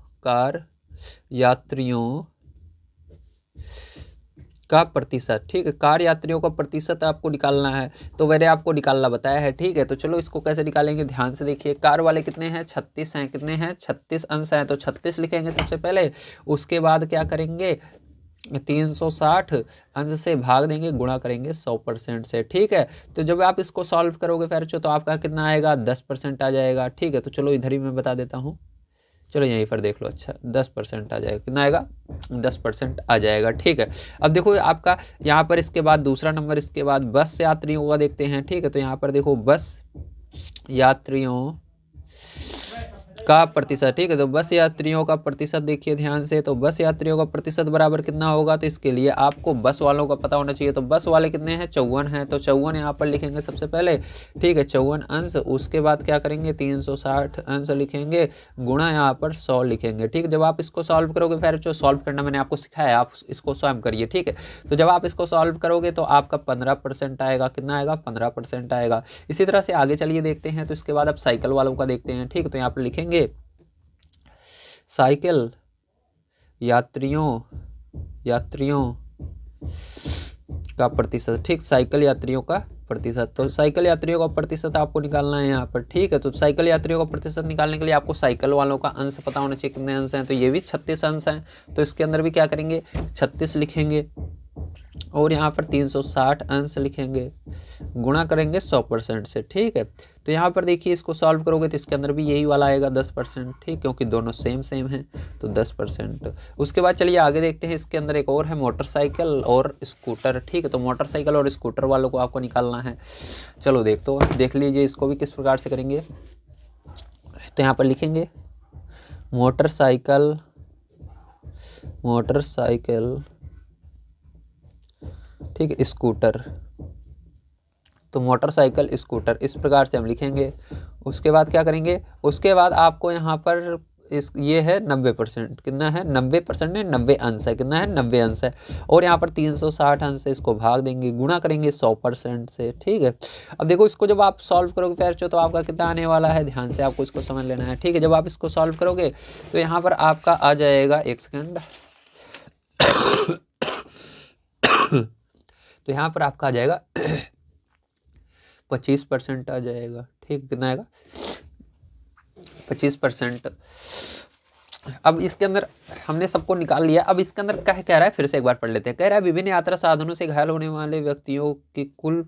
का प्रतिशत, ठीक है। कार यात्रियों का प्रतिशत आपको निकालना है, तो मैंने आपको निकालना बताया है, ठीक है। तो चलो इसको कैसे निकालेंगे, ध्यान से देखिए। कार वाले कितने हैं, 36 हैं, कितने हैं, 36 अंश हैं। तो 36 लिखेंगे सबसे पहले, उसके बाद क्या करेंगे, 360 अंश से भाग देंगे, गुणा करेंगे 100% से, ठीक है। तो जब आप इसको सॉल्व करोगे फिर तो आपका कितना आएगा, 10% आ जाएगा, ठीक है। तो चलो इधर ही मैं बता देता हूँ, चलो यहीं पर देख लो, अच्छा 10% आ जाएगा। कितना आएगा, 10% आ जाएगा, ठीक है। अब देखो आपका यहाँ पर इसके बाद दूसरा नंबर, इसके बाद बस यात्रियों का देखते हैं, ठीक है। तो यहाँ पर देखो बस यात्रियों का प्रतिशत, ठीक है। तो बस यात्रियों का प्रतिशत देखिए ध्यान से, तो बस यात्रियों का प्रतिशत बराबर कितना होगा, तो इसके लिए आपको बस वालों का पता होना चाहिए। तो बस वाले कितने हैं, 54 हैं। तो 54 यहाँ पर लिखेंगे सबसे पहले, ठीक है, 54 अंश। उसके बाद क्या करेंगे, 360 अंश लिखेंगे, गुणा यहाँ पर 100 लिखेंगे, ठीक है। जब आप इसको सॉल्व करोगे, फिर जो सॉल्व करना मैंने आपको सिखाया, आप इसको स्वयं करिए, ठीक है। तो जब आप इसको सॉल्व करोगे तो आपका 15% आएगा। कितना आएगा, 15% आएगा। इसी तरह से आगे चलिए देखते हैं। तो इसके बाद आप साइकिल वालों का देखते हैं, ठीक है। तो यहाँ पर लिखेंगे साइकिल यात्रियों का प्रतिशत, ठीक, साइकिल यात्रियों का प्रतिशत। तो साइकिल यात्रियों का प्रतिशत आपको निकालना है यहाँ पर, ठीक है। तो साइकिल यात्रियों का प्रतिशत निकालने के लिए आपको साइकिल वालों का अंश पता होना चाहिए, कितने अंश हैं। तो ये भी 36 अंश हैं। तो इसके अंदर भी क्या करेंगे, 36 लिखेंगे और यहाँ पर 360 अंश लिखेंगे, गुणा करेंगे 100% से, ठीक है। तो यहाँ पर देखिए इसको सॉल्व करोगे तो इसके अंदर भी यही वाला आएगा 10%, ठीक, क्योंकि दोनों सेम हैं, तो 10%। उसके बाद चलिए आगे देखते हैं। इसके अंदर एक और है मोटरसाइकिल और स्कूटर, ठीक है। तो मोटरसाइकिल और स्कूटर वालों को आपको निकालना है। चलो देख लीजिए इसको भी किस प्रकार से करेंगे। तो यहाँ पर लिखेंगे मोटरसाइकिल ठीक है, स्कूटर। तो मोटरसाइकिल स्कूटर इस प्रकार से हम लिखेंगे। उसके बाद क्या करेंगे, उसके बाद आपको यहाँ पर ये है 90%, कितना है, 90% नहीं, 90 अंश है। कितना है, 90 अंश है। और यहाँ पर 360 अंश से इसको भाग देंगे, गुणा करेंगे 100% से, ठीक है। अब देखो इसको जब आप सॉल्व करोगे फिर तो आपका कितना आने वाला है, ध्यान से आपको इसको समझ लेना है, ठीक है। जब आप इसको सॉल्व करोगे तो यहाँ पर आपका आ जाएगा, एक सेकेंड तो यहाँ पर आपका आ जाएगा 25% आ जाएगा, ठीक, कितना आएगा, 25%। अब इसके अंदर हमने सबको निकाल लिया। अब इसके अंदर क्या कह रहा है, फिर से एक बार पढ़ लेते हैं। कह रहा है विभिन्न यात्रा साधनों से घायल होने वाले व्यक्तियों की कुल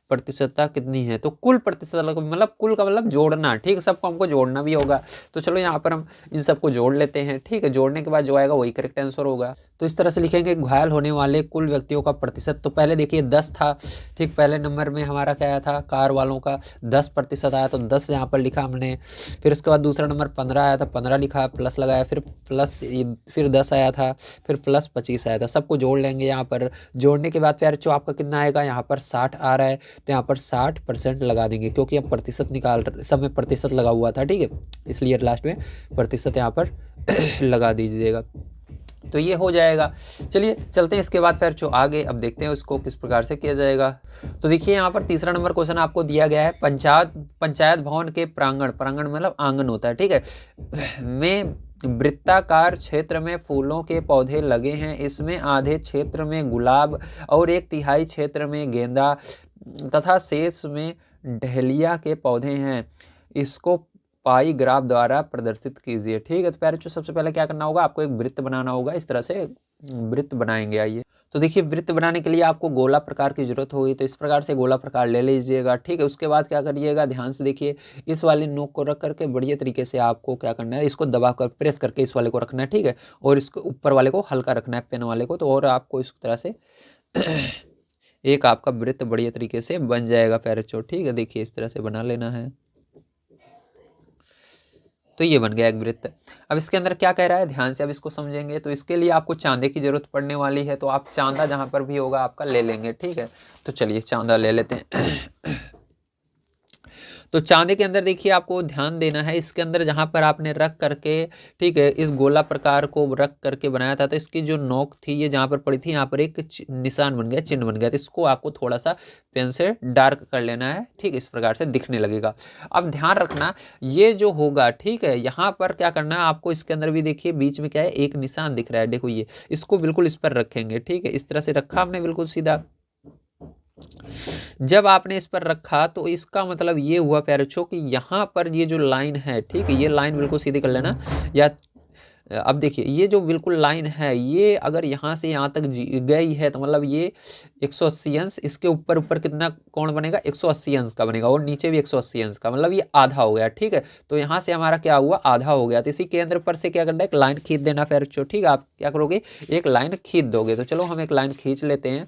प्रतिशतता कितनी है। तो कुल प्रतिशत मतलब कुल का मतलब जोड़ना, ठीक है, सबको हमको जोड़ना भी होगा। तो चलो यहाँ पर हम इन सबको जोड़ लेते हैं, ठीक है। जोड़ने के बाद जो आएगा वही करेक्ट आंसर होगा। तो इस तरह से लिखेंगे घायल होने वाले कुल व्यक्तियों का प्रतिशत। तो पहले देखिए 10 था, ठीक, पहले नंबर में हमारा क्या आया था, कार वालों का 10% आया, तो 10 यहाँ पर लिखा हमने। फिर उसके बाद दूसरा नंबर 15 आया था, 15 लिखा, प्लस लगाया, फिर 10 आया था, फिर प्लस 25 आया था। सबको जोड़ लेंगे यहाँ पर। जोड़ने के बाद फिर जो आपका कितना आएगा, यहाँ पर 60 आ रहा है, तो यहाँ पर 60% लगा देंगे, क्योंकि हम प्रतिशत निकाल सब में प्रतिशत लगा हुआ था, ठीक है, इसलिए लास्ट में प्रतिशत यहाँ पर लगा दीजिएगा। तो ये हो जाएगा। चलिए चलते हैं इसके बाद फिर जो आगे अब देखते हैं उसको किस प्रकार से किया जाएगा। तो देखिए यहाँ पर तीसरा नंबर क्वेश्चन आपको दिया गया है, पंचायत भवन के प्रांगण, प्रांगण मतलब आंगन होता है, ठीक है, में वृत्ताकार क्षेत्र में फूलों के पौधे लगे हैं। इसमें आधे क्षेत्र में गुलाब और 1/3 क्षेत्र में गेंदा तथा शेष में डहलिया के पौधे हैं। इसको पाई ग्राफ द्वारा प्रदर्शित कीजिए। ठीक है, तो प्यारे बच्चों सबसे पहले क्या करना होगा, आपको एक वृत्त बनाना होगा। इस तरह से वृत्त बनाएंगे। आइए, तो देखिए वृत्त बनाने के लिए आपको गोला प्रकार की जरूरत होगी, तो इस प्रकार से गोला प्रकार ले लीजिएगा। ठीक है, उसके बाद क्या करिएगा, ध्यान से देखिए, इस वाले नोक को रख करके बढ़िया तरीके से आपको क्या करना है, इसको दबा कर प्रेस करके इस वाले को रखना है। ठीक है, और इसको ऊपर वाले को हल्का रखना है, पेन वाले को। तो और आपको इस तरह से एक आपका वृत्त बढ़िया तरीके से बन जाएगा प्यारे बच्चों। ठीक है, देखिए इस तरह से बना लेना है। तो ये बन गया एक वृत्त। अब इसके अंदर क्या कह रहा है, ध्यान से अब इसको समझेंगे। तो इसके लिए आपको चांदे की जरूरत पड़ने वाली है, तो आप चांदा जहां पर भी होगा आपका ले लेंगे। ठीक है, तो चलिए चांदा ले लेते हैं। तो चांदे के अंदर देखिए आपको ध्यान देना है, इसके अंदर जहां पर आपने रख करके, ठीक है, इस गोला प्रकार को रख करके बनाया था, तो इसकी जो नोक थी ये जहां पर पड़ी थी, यहाँ पर एक निशान बन गया, चिन्ह बन गया। तो इसको आपको थोड़ा सा पेन से डार्क कर लेना है। ठीक, इस प्रकार से दिखने लगेगा। अब ध्यान रखना, ये जो होगा, ठीक है, यहाँ पर क्या करना है आपको, इसके अंदर भी देखिए बीच में क्या है, एक निशान दिख रहा है, देखो ये, इसको बिल्कुल इस पर रखेंगे। ठीक है, इस तरह से रखा हमने बिल्कुल सीधा। जब आपने इस पर रखा तो इसका मतलब ये हुआ प्यारे बच्चों कि यहाँ पर ये जो लाइन है, ठीक है, ये लाइन बिल्कुल सीधी कर लेना। या अब देखिए ये जो बिल्कुल लाइन है, ये अगर यहाँ से यहाँ तक गई है तो मतलब ये 180 अंश, इसके ऊपर ऊपर कितना कोण बनेगा, 180 अंश का बनेगा, और नीचे भी 180 अंश का, मतलब ये आधा हो गया। ठीक है, तो यहाँ से हमारा क्या हुआ, आधा हो गया। तो इसी केंद्र पर से क्या करना है, एक लाइन खींच देना प्यारे बच्चों। ठीक है, आप क्या करोगे, एक लाइन खींच दोगे। तो चलो हम एक लाइन खींच लेते हैं।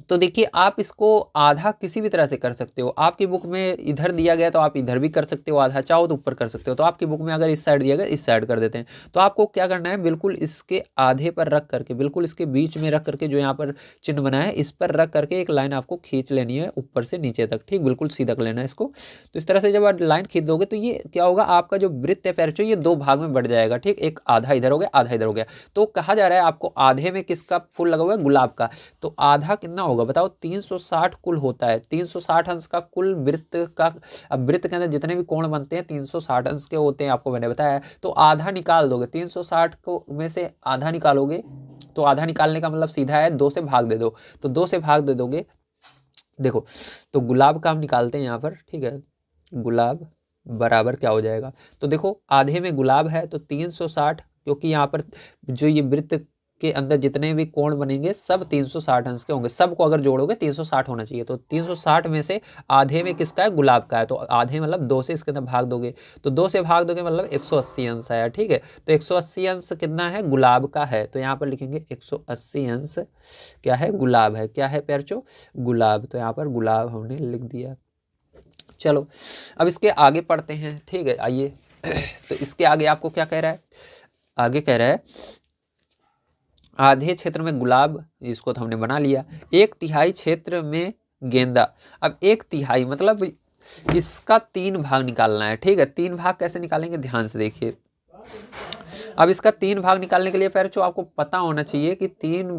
तो देखिए आप इसको आधा किसी भी तरह से कर सकते हो। आपकी बुक में इधर दिया गया तो आप इधर भी कर सकते हो, आधा चाहो तो ऊपर कर सकते हो। तो आपकी बुक में अगर इस साइड दिया गया, इस साइड कर देते हैं। तो आपको क्या करना है, बिल्कुल इसके आधे पर रख करके, बिल्कुल इसके बीच में रख करके, जो यहाँ पर चिन्ह बना है इस पर रख करके एक लाइन आपको खींच लेनी है ऊपर से नीचे तक। ठीक, बिल्कुल सीधा कर लेना है इसको। तो इस तरह से जब आप लाइन खींच दोगे तो ये क्या होगा, आपका जो वृत्त है पैरचो, ये दो भाग में बढ़ जाएगा। ठीक, एक आधा इधर हो गया, आधा इधर हो गया। तो कहा जा रहा है आपको आधे में किसका फूल लगा हुआ है, गुलाब का। तो आधा कितना होगा बताओ, 360 कुल होता है, 360 अंश का कुल वृत्त का। अब वृत्त के अंदर जितने भी कोण बनते हैं 360 अंश के होते हैं, आपको मैंने बताया। तो आधा निकाल दोगे, 360 को में से आधा निकालोगे, तो आधा निकालने का मतलब सीधा है 2 से भाग दे दो। तो 2 से भाग दे दोगे, देखो, तो गुलाब का हम निकालते हैं यहाँ पर। ठीक है, गुलाब बराबर क्या हो जाएगा, तो देखो आधे में गुलाब है तो 360, क्योंकि यहाँ पर जो ये वृत्त के अंदर जितने भी कोण बनेंगे सब 360 अंश के होंगे। सबको अगर जोड़ोगे 360 होना चाहिए। तो 360 में से आधे में किसका है, गुलाब का है। तो आधे मतलब 2 से इसके अंदर भाग दोगे, तो 2 से भाग दोगे मतलब 180 अंश आया। ठीक है, तो 180 अंश कितना है, गुलाब का है। तो यहाँ पर लिखेंगे 180 अंश क्या है, गुलाब है। क्या है प्यारचो, गुलाब। तो यहाँ पर गुलाब हमने लिख दिया। चलो अब इसके आगे पढ़ते हैं। ठीक है, आइए। तो इसके आगे आपको क्या कह रहा है, आगे कह रहा है आधे क्षेत्र में गुलाब, इसको तो हमने बना लिया। 1/3 क्षेत्र में गेंदा। अब 1/3 मतलब इसका 3 भाग निकालना है। ठीक है, 3 भाग कैसे निकालेंगे, ध्यान से देखिए। अब इसका 3 भाग निकालने के लिए फिर जो आपको पता होना चाहिए कि 3,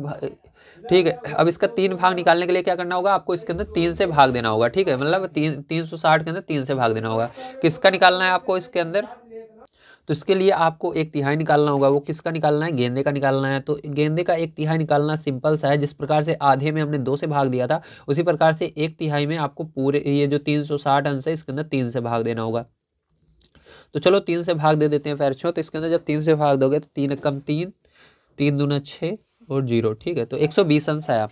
ठीक है, अब इसका 3 भाग निकालने के लिए क्या करना होगा, आपको इसके अंदर 3 से भाग देना होगा। ठीक है, मतलब 360 के अंदर 3 से भाग देना होगा। किसका निकालना है आपको इसके अंदर, तो इसके लिए आपको 1/3 निकालना होगा। वो किसका निकालना है, गेंदे का निकालना है। तो गेंदे का 1/3 निकालना सिंपल सा है। जिस प्रकार से आधे में हमने 2 से भाग दिया था, उसी प्रकार से 1/3 में आपको पूरे ये जो 360 अंश है इसके अंदर 3 से भाग देना होगा। तो चलो 3 से भाग दे देते हैं पैरछो। तो इसके अंदर जब 3 से भाग दोगे तो 3 कम 3, 3 दूना 6 और 0। ठीक है, तो 120 अंश आया।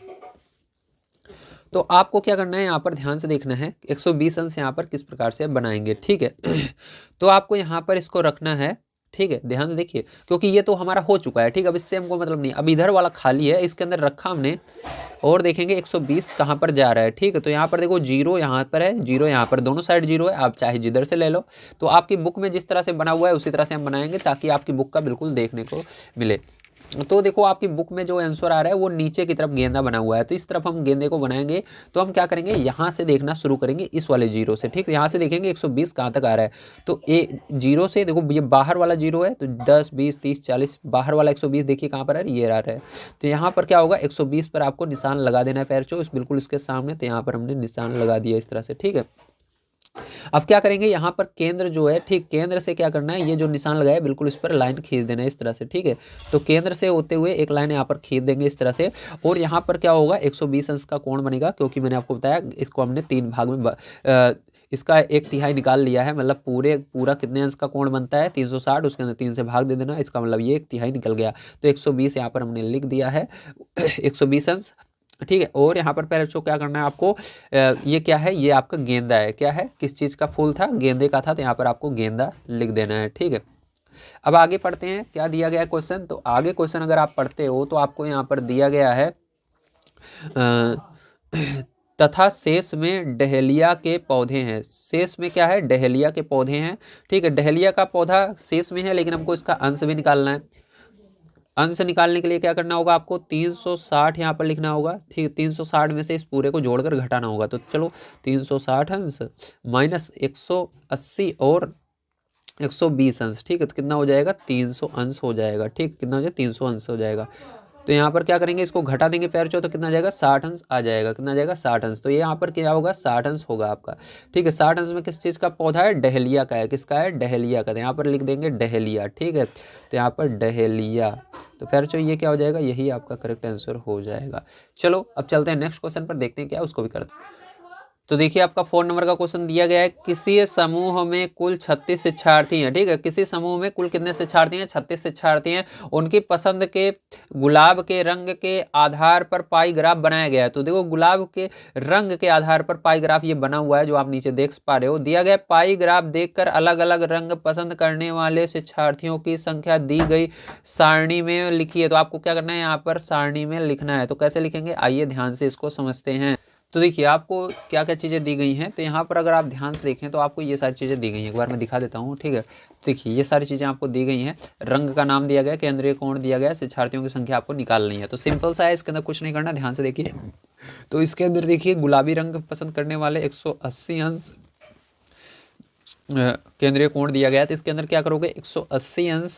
तो आपको क्या करना है, यहाँ पर ध्यान से देखना है 120 अंश यहाँ पर किस प्रकार से बनाएंगे। ठीक है, तो आपको यहाँ पर इसको रखना है। ठीक है, ध्यान से देखिए, क्योंकि ये तो हमारा हो चुका है। ठीक, अब इससे हमको मतलब नहीं, अब इधर वाला खाली है, इसके अंदर रखा हमने, और देखेंगे 120 कहाँ पर जा रहा है। ठीक है, तो यहाँ पर देखो 0 यहाँ पर है, 0 यहाँ पर, दोनों साइड 0 है। आप चाहे जिधर से ले लो। तो आपकी बुक में जिस तरह से बना हुआ है उसी तरह से हम बनाएंगे, ताकि आपकी बुक का बिल्कुल देखने को मिले। तो देखो आपकी बुक में जो आंसर आ रहा है वो नीचे की तरफ गेंदा बना हुआ है, तो इस तरफ हम गेंदे को बनाएंगे। तो हम क्या करेंगे, यहाँ से देखना शुरू करेंगे इस वाले जीरो से, ठीक है। यहाँ से देखेंगे 120 कहाँ तक आ रहा है, तो जीरो से देखो ये बाहर वाला जीरो है, तो 10 20 30 40, बाहर वाला 120 देखिए कहाँ पर है, ये आ रहा है। तो यहाँ पर क्या होगा, 120 पर आपको निशान लगा देना है पैरचो, बिल्कुल इसके सामने। तो यहाँ पर हमने निशान लगा दिया इस तरह से, ठीक है। अब क्या करेंगे, यहाँ पर केंद्र जो है, ठीक केंद्र से क्या करना है, ये जो निशान लगाया है बिल्कुल इस पर लाइन खींच देना है इस तरह से, ठीक है। तो केंद्र से होते हुए एक लाइन यहाँ पर खींच देंगे इस तरह से, और यहाँ पर क्या होगा, 120 अंश का कोण बनेगा, क्योंकि मैंने आपको बताया इसको हमने 3 भाग में इसका 1/3 निकाल लिया है, मतलब पूरा कितने अंश का कोण बनता है 360, उसके अंदर 3 से भाग दे देना, इसका मतलब ये 1/3 निकल गया। तो 120 यहाँ पर हमने लिख दिया है 120 अंश, ठीक है। और यहाँ पर पहले बच्चों क्या करना है आपको, ये क्या है, ये आपका गेंदा है, क्या है, किस चीज़ का फूल था, गेंदे का था, तो यहाँ पर आपको गेंदा लिख देना है, ठीक है। अब आगे पढ़ते हैं क्या दिया गया है क्वेश्चन। तो आगे क्वेश्चन अगर आप पढ़ते हो तो आपको यहाँ पर दिया गया है तथा शेष में डहेलिया के पौधे हैं। शेष में क्या है, डहेलिया के पौधे हैं, ठीक है। डहेलिया का पौधा शेष में है, लेकिन हमको इसका अंश भी निकालना है। अंश निकालने के लिए क्या करना होगा, आपको 360 यहाँ पर लिखना होगा, ठीक। 360 में से इस पूरे को जोड़कर घटाना होगा। तो चलो 360 अंश माइनस 180 और 120 अंश, ठीक है। तो कितना हो जाएगा, 300 अंश हो जाएगा, ठीक। कितना हो जाएगा, 300 अंश हो जाएगा। तो यहाँ पर क्या करेंगे, इसको घटा देंगे पैरचो, तो कितना आ जाएगा, 60 अंश आ जाएगा। कितना आ जाएगा, 60 अंश। तो ये यहाँ पर क्या होगा, 60 अंश होगा आपका, ठीक है। 60 अंश में किस चीज़ का पौधा है, डहेलिया का है, किसका है, डहेलिया का। तो यहाँ पर लिख देंगे डहेलिया, ठीक है। तो यहाँ पर डहेलिया, तो पैरचो ये क्या हो जाएगा, यही आपका करेक्ट आंसर हो जाएगा। चलो अब चलते हैं नेक्स्ट क्वेश्चन पर, देखते हैं क्या उसको भी करते हैं। तो देखिए आपका 4 नंबर का क्वेश्चन दिया गया है, किसी समूह में कुल 36 शिक्षार्थी हैं, ठीक है। किसी समूह में कुल कितने शिक्षार्थी हैं, 36 शिक्षार्थी हैं। उनकी पसंद के गुलाब के रंग के आधार पर पाई ग्राफ बनाया गया है। तो देखो गुलाब के रंग के आधार पर पाई ग्राफ ये बना हुआ है, जो आप नीचे देख पा रहे हो। दिया गया पाई ग्राफ देखकर अलग अलग रंग पसंद करने वाले शिक्षार्थियों की संख्या दी गई सारणी में लिखी है। तो आपको क्या करना है, यहाँ पर सारणी में लिखना है। तो कैसे लिखेंगे, आइए ध्यान से इसको समझते हैं। तो देखिए आपको क्या क्या चीज़ें दी गई हैं। तो यहाँ पर अगर आप ध्यान से देखें तो आपको ये सारी चीज़ें दी गई हैं, एक बार मैं दिखा देता हूँ, ठीक है। देखिए ये सारी चीज़ें आपको दी गई हैं, रंग का नाम दिया गया, केंद्रीय कोण दिया गया, शिक्षार्थियों की संख्या आपको निकालनी है। तो सिंपल सा है, इसके अंदर कुछ नहीं करना, ध्यान से देखिए। तो इसके अंदर देखिए गुलाबी रंग पसंद करने वाले 180 अंश केंद्रीय कोण दिया गया है। तो इसके अंदर क्या करोगे, 180 अंश,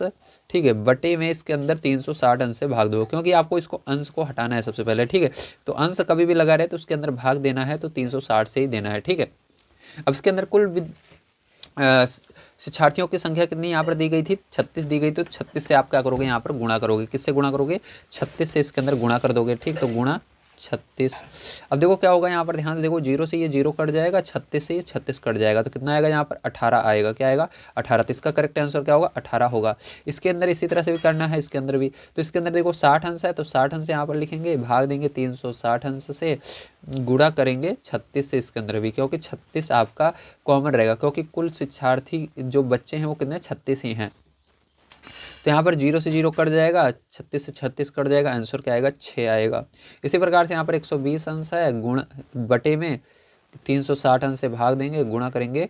ठीक है, बटे में इसके अंदर 360 अंश से भाग दो, क्योंकि आपको इसको अंश को हटाना है सबसे पहले, ठीक है। तो अंश कभी भी लगा रहे तो उसके अंदर भाग देना है, तो 360 से ही देना है, ठीक है। अब इसके अंदर कुल शिक्षार्थियों की संख्या कितनी यहाँ पर दी गई थी, 36 दी गई। तो 36 से आप क्या करोगे, यहाँ पर गुणा करोगे, किससे गुणा करोगे, 36 से इसके अंदर गुणा कर दोगे, ठीक। तो गुणा 36। अब देखो क्या होगा, यहाँ पर ध्यान से देखो, 0 से ये 0 कट जाएगा, 36 से ये 36 कट जाएगा, तो कितना आएगा, यहाँ पर 18 आएगा। क्या आएगा, 18। तो इसका करेक्ट आंसर क्या होगा, 18 होगा। इसके अंदर इसी तरह से भी करना है, इसके अंदर भी। तो इसके अंदर देखो 60 अंश है, तो 60 अंश यहाँ पर लिखेंगे, भाग देंगे 360 अंश से, गुणा करेंगे 36 से इसके अंदर भी, क्योंकि 36 आपका कॉमन रहेगा, क्योंकि कुल शिक्षार्थी जो बच्चे हैं वो कितने, 36 ही हैं। तो यहाँ पर 0 से 0 कट जाएगा, 36 से 36 कट जाएगा, आंसर क्या आएगा, 6 आएगा। इसी प्रकार से यहाँ पर 120 अंश है, गुण बटे में 360 अंश से भाग देंगे, गुणा करेंगे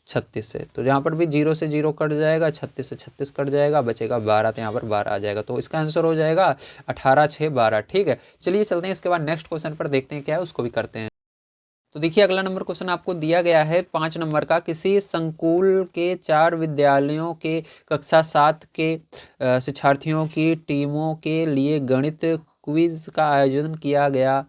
36 से। तो यहाँ पर भी 0 से 0 कट जाएगा, 36 से 36 कट जाएगा, बचेगा 12। तो यहाँ पर 12 आ जाएगा। तो इसका आंसर हो जाएगा 18 6 12, ठीक है। चलिए चलते हैं इसके बाद नेक्स्ट क्वेश्चन पर, देखते हैं क्या है उसको भी करते हैं। तो देखिए अगला नंबर क्वेश्चन आपको दिया गया है 5 नंबर का, किसी संकुल के 4 विद्यालयों के कक्षा 7 के शिक्षार्थियों की टीमों के लिए गणित क्विज का आयोजन किया गया,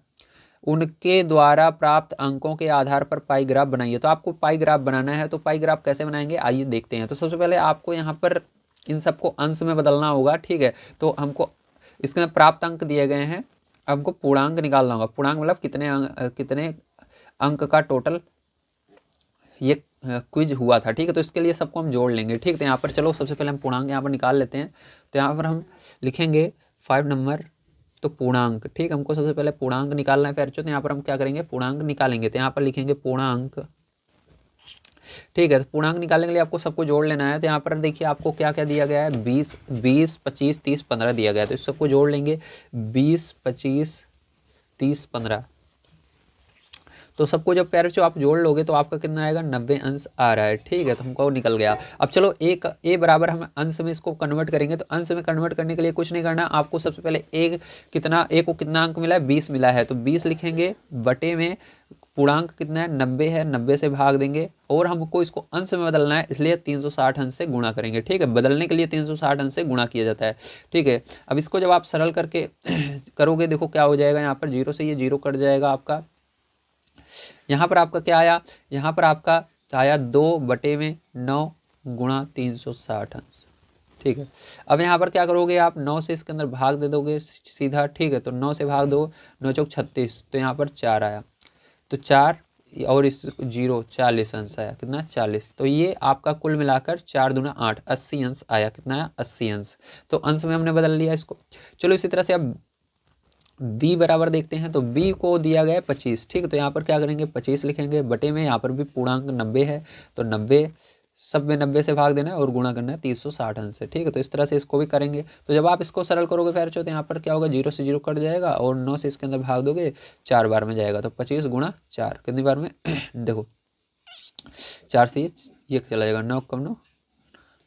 उनके द्वारा प्राप्त अंकों के आधार पर पाई ग्राफ बनाइए। तो आपको पाई ग्राफ बनाना है, तो पाई ग्राफ कैसे बनाएंगे, आइए देखते हैं। तो सबसे पहले आपको यहाँ पर इन सबको अंश में बदलना होगा, ठीक है। तो हमको इसके प्राप्त अंक दिए गए हैं, हमको पूर्णांक निकालना होगा। पूर्णांक मतलब कितने अंक का टोटल ये क्विज हुआ था, ठीक है। तो इसके लिए सबको हम जोड़ लेंगे, ठीक। तो यहाँ पर चलो सबसे पहले हम पूर्णांक यहाँ पर निकाल लेते हैं। तो यहाँ पर हम लिखेंगे 5 नंबर, तो पूर्णांक, ठीक। हमको सबसे पहले पूर्णांक निकालना है फिर। तो यहाँ पर हम क्या करेंगे, पूर्णांक निकालेंगे। तो यहाँ पर लिखेंगे पूर्णांक, ठीक है। तो पूर्णांक निकालने के लिए आपको सबको जोड़ लेना है। तो यहाँ पर देखिए आपको क्या क्या दिया गया है, 20 20 25 30 15 दिया गया है। तो इस सबको जोड़ लेंगे, 20 25 30 15। तो सबको जब प्यारे आप जोड़ लोगे तो आपका कितना आएगा, 90 अंश आ रहा है। ठीक है, तो हमको निकल गया। अब चलो एक ए बराबर हम अंश में इसको कन्वर्ट करेंगे, तो अंश में कन्वर्ट करने के लिए कुछ नहीं करना, आपको सबसे पहले ए को कितना अंक मिला है, 20 मिला है, तो 20 लिखेंगे, बटे में पूर्णांक कितना है, 90 है, 90 से भाग देंगे, और हमको इसको अंश में बदलना है, इसलिए 360 अंश से गुणा करेंगे। ठीक है, बदलने के लिए 360 अंश से गुणा किया जाता है। ठीक है, अब इसको जब आप सरल करके करोगे, देखो क्या हो जाएगा, यहाँ पर 0 से ये 0 कट जाएगा आपका। यहाँ पर आपका क्या आया, यहाँ पर आपका आया 2/9 गुणा 360 अंश। ठीक है, अब यहाँ पर क्या करोगे आप, 9 से इसके अंदर भाग दे दोगे सीधा। ठीक है, तो 9 से भाग दो, 9 चौक 36, तो यहाँ पर 4 आया, तो 4 और इस 0 40 अंश आया, कितना 40। तो ये आपका कुल मिलाकर 4 दूना 8, 80 अंश आया, कितना आया 80 अंश। तो अंश में हमने बदल लिया इसको। चलो इसी तरह से अब b बराबर देखते हैं, तो b को दिया गया है 25। ठीक है, तो यहाँ पर क्या करेंगे, 25 लिखेंगे, बटे में यहाँ पर भी पूर्णांक 90 है, तो 90 सब में 90 से भाग देना है और गुणा करना है 360 अंश से। ठीक है, तो इस तरह से इसको भी करेंगे। तो जब आप इसको सरल करोगे फिर तो यहाँ पर क्या होगा, 0 से 0 कट जाएगा, और 9 से इसके अंदर भाग दोगे, 4 बार में जाएगा, तो 25 गुणा 4 कितनी बार में देखो 4 से ये चला जाएगा, 9 कम 9,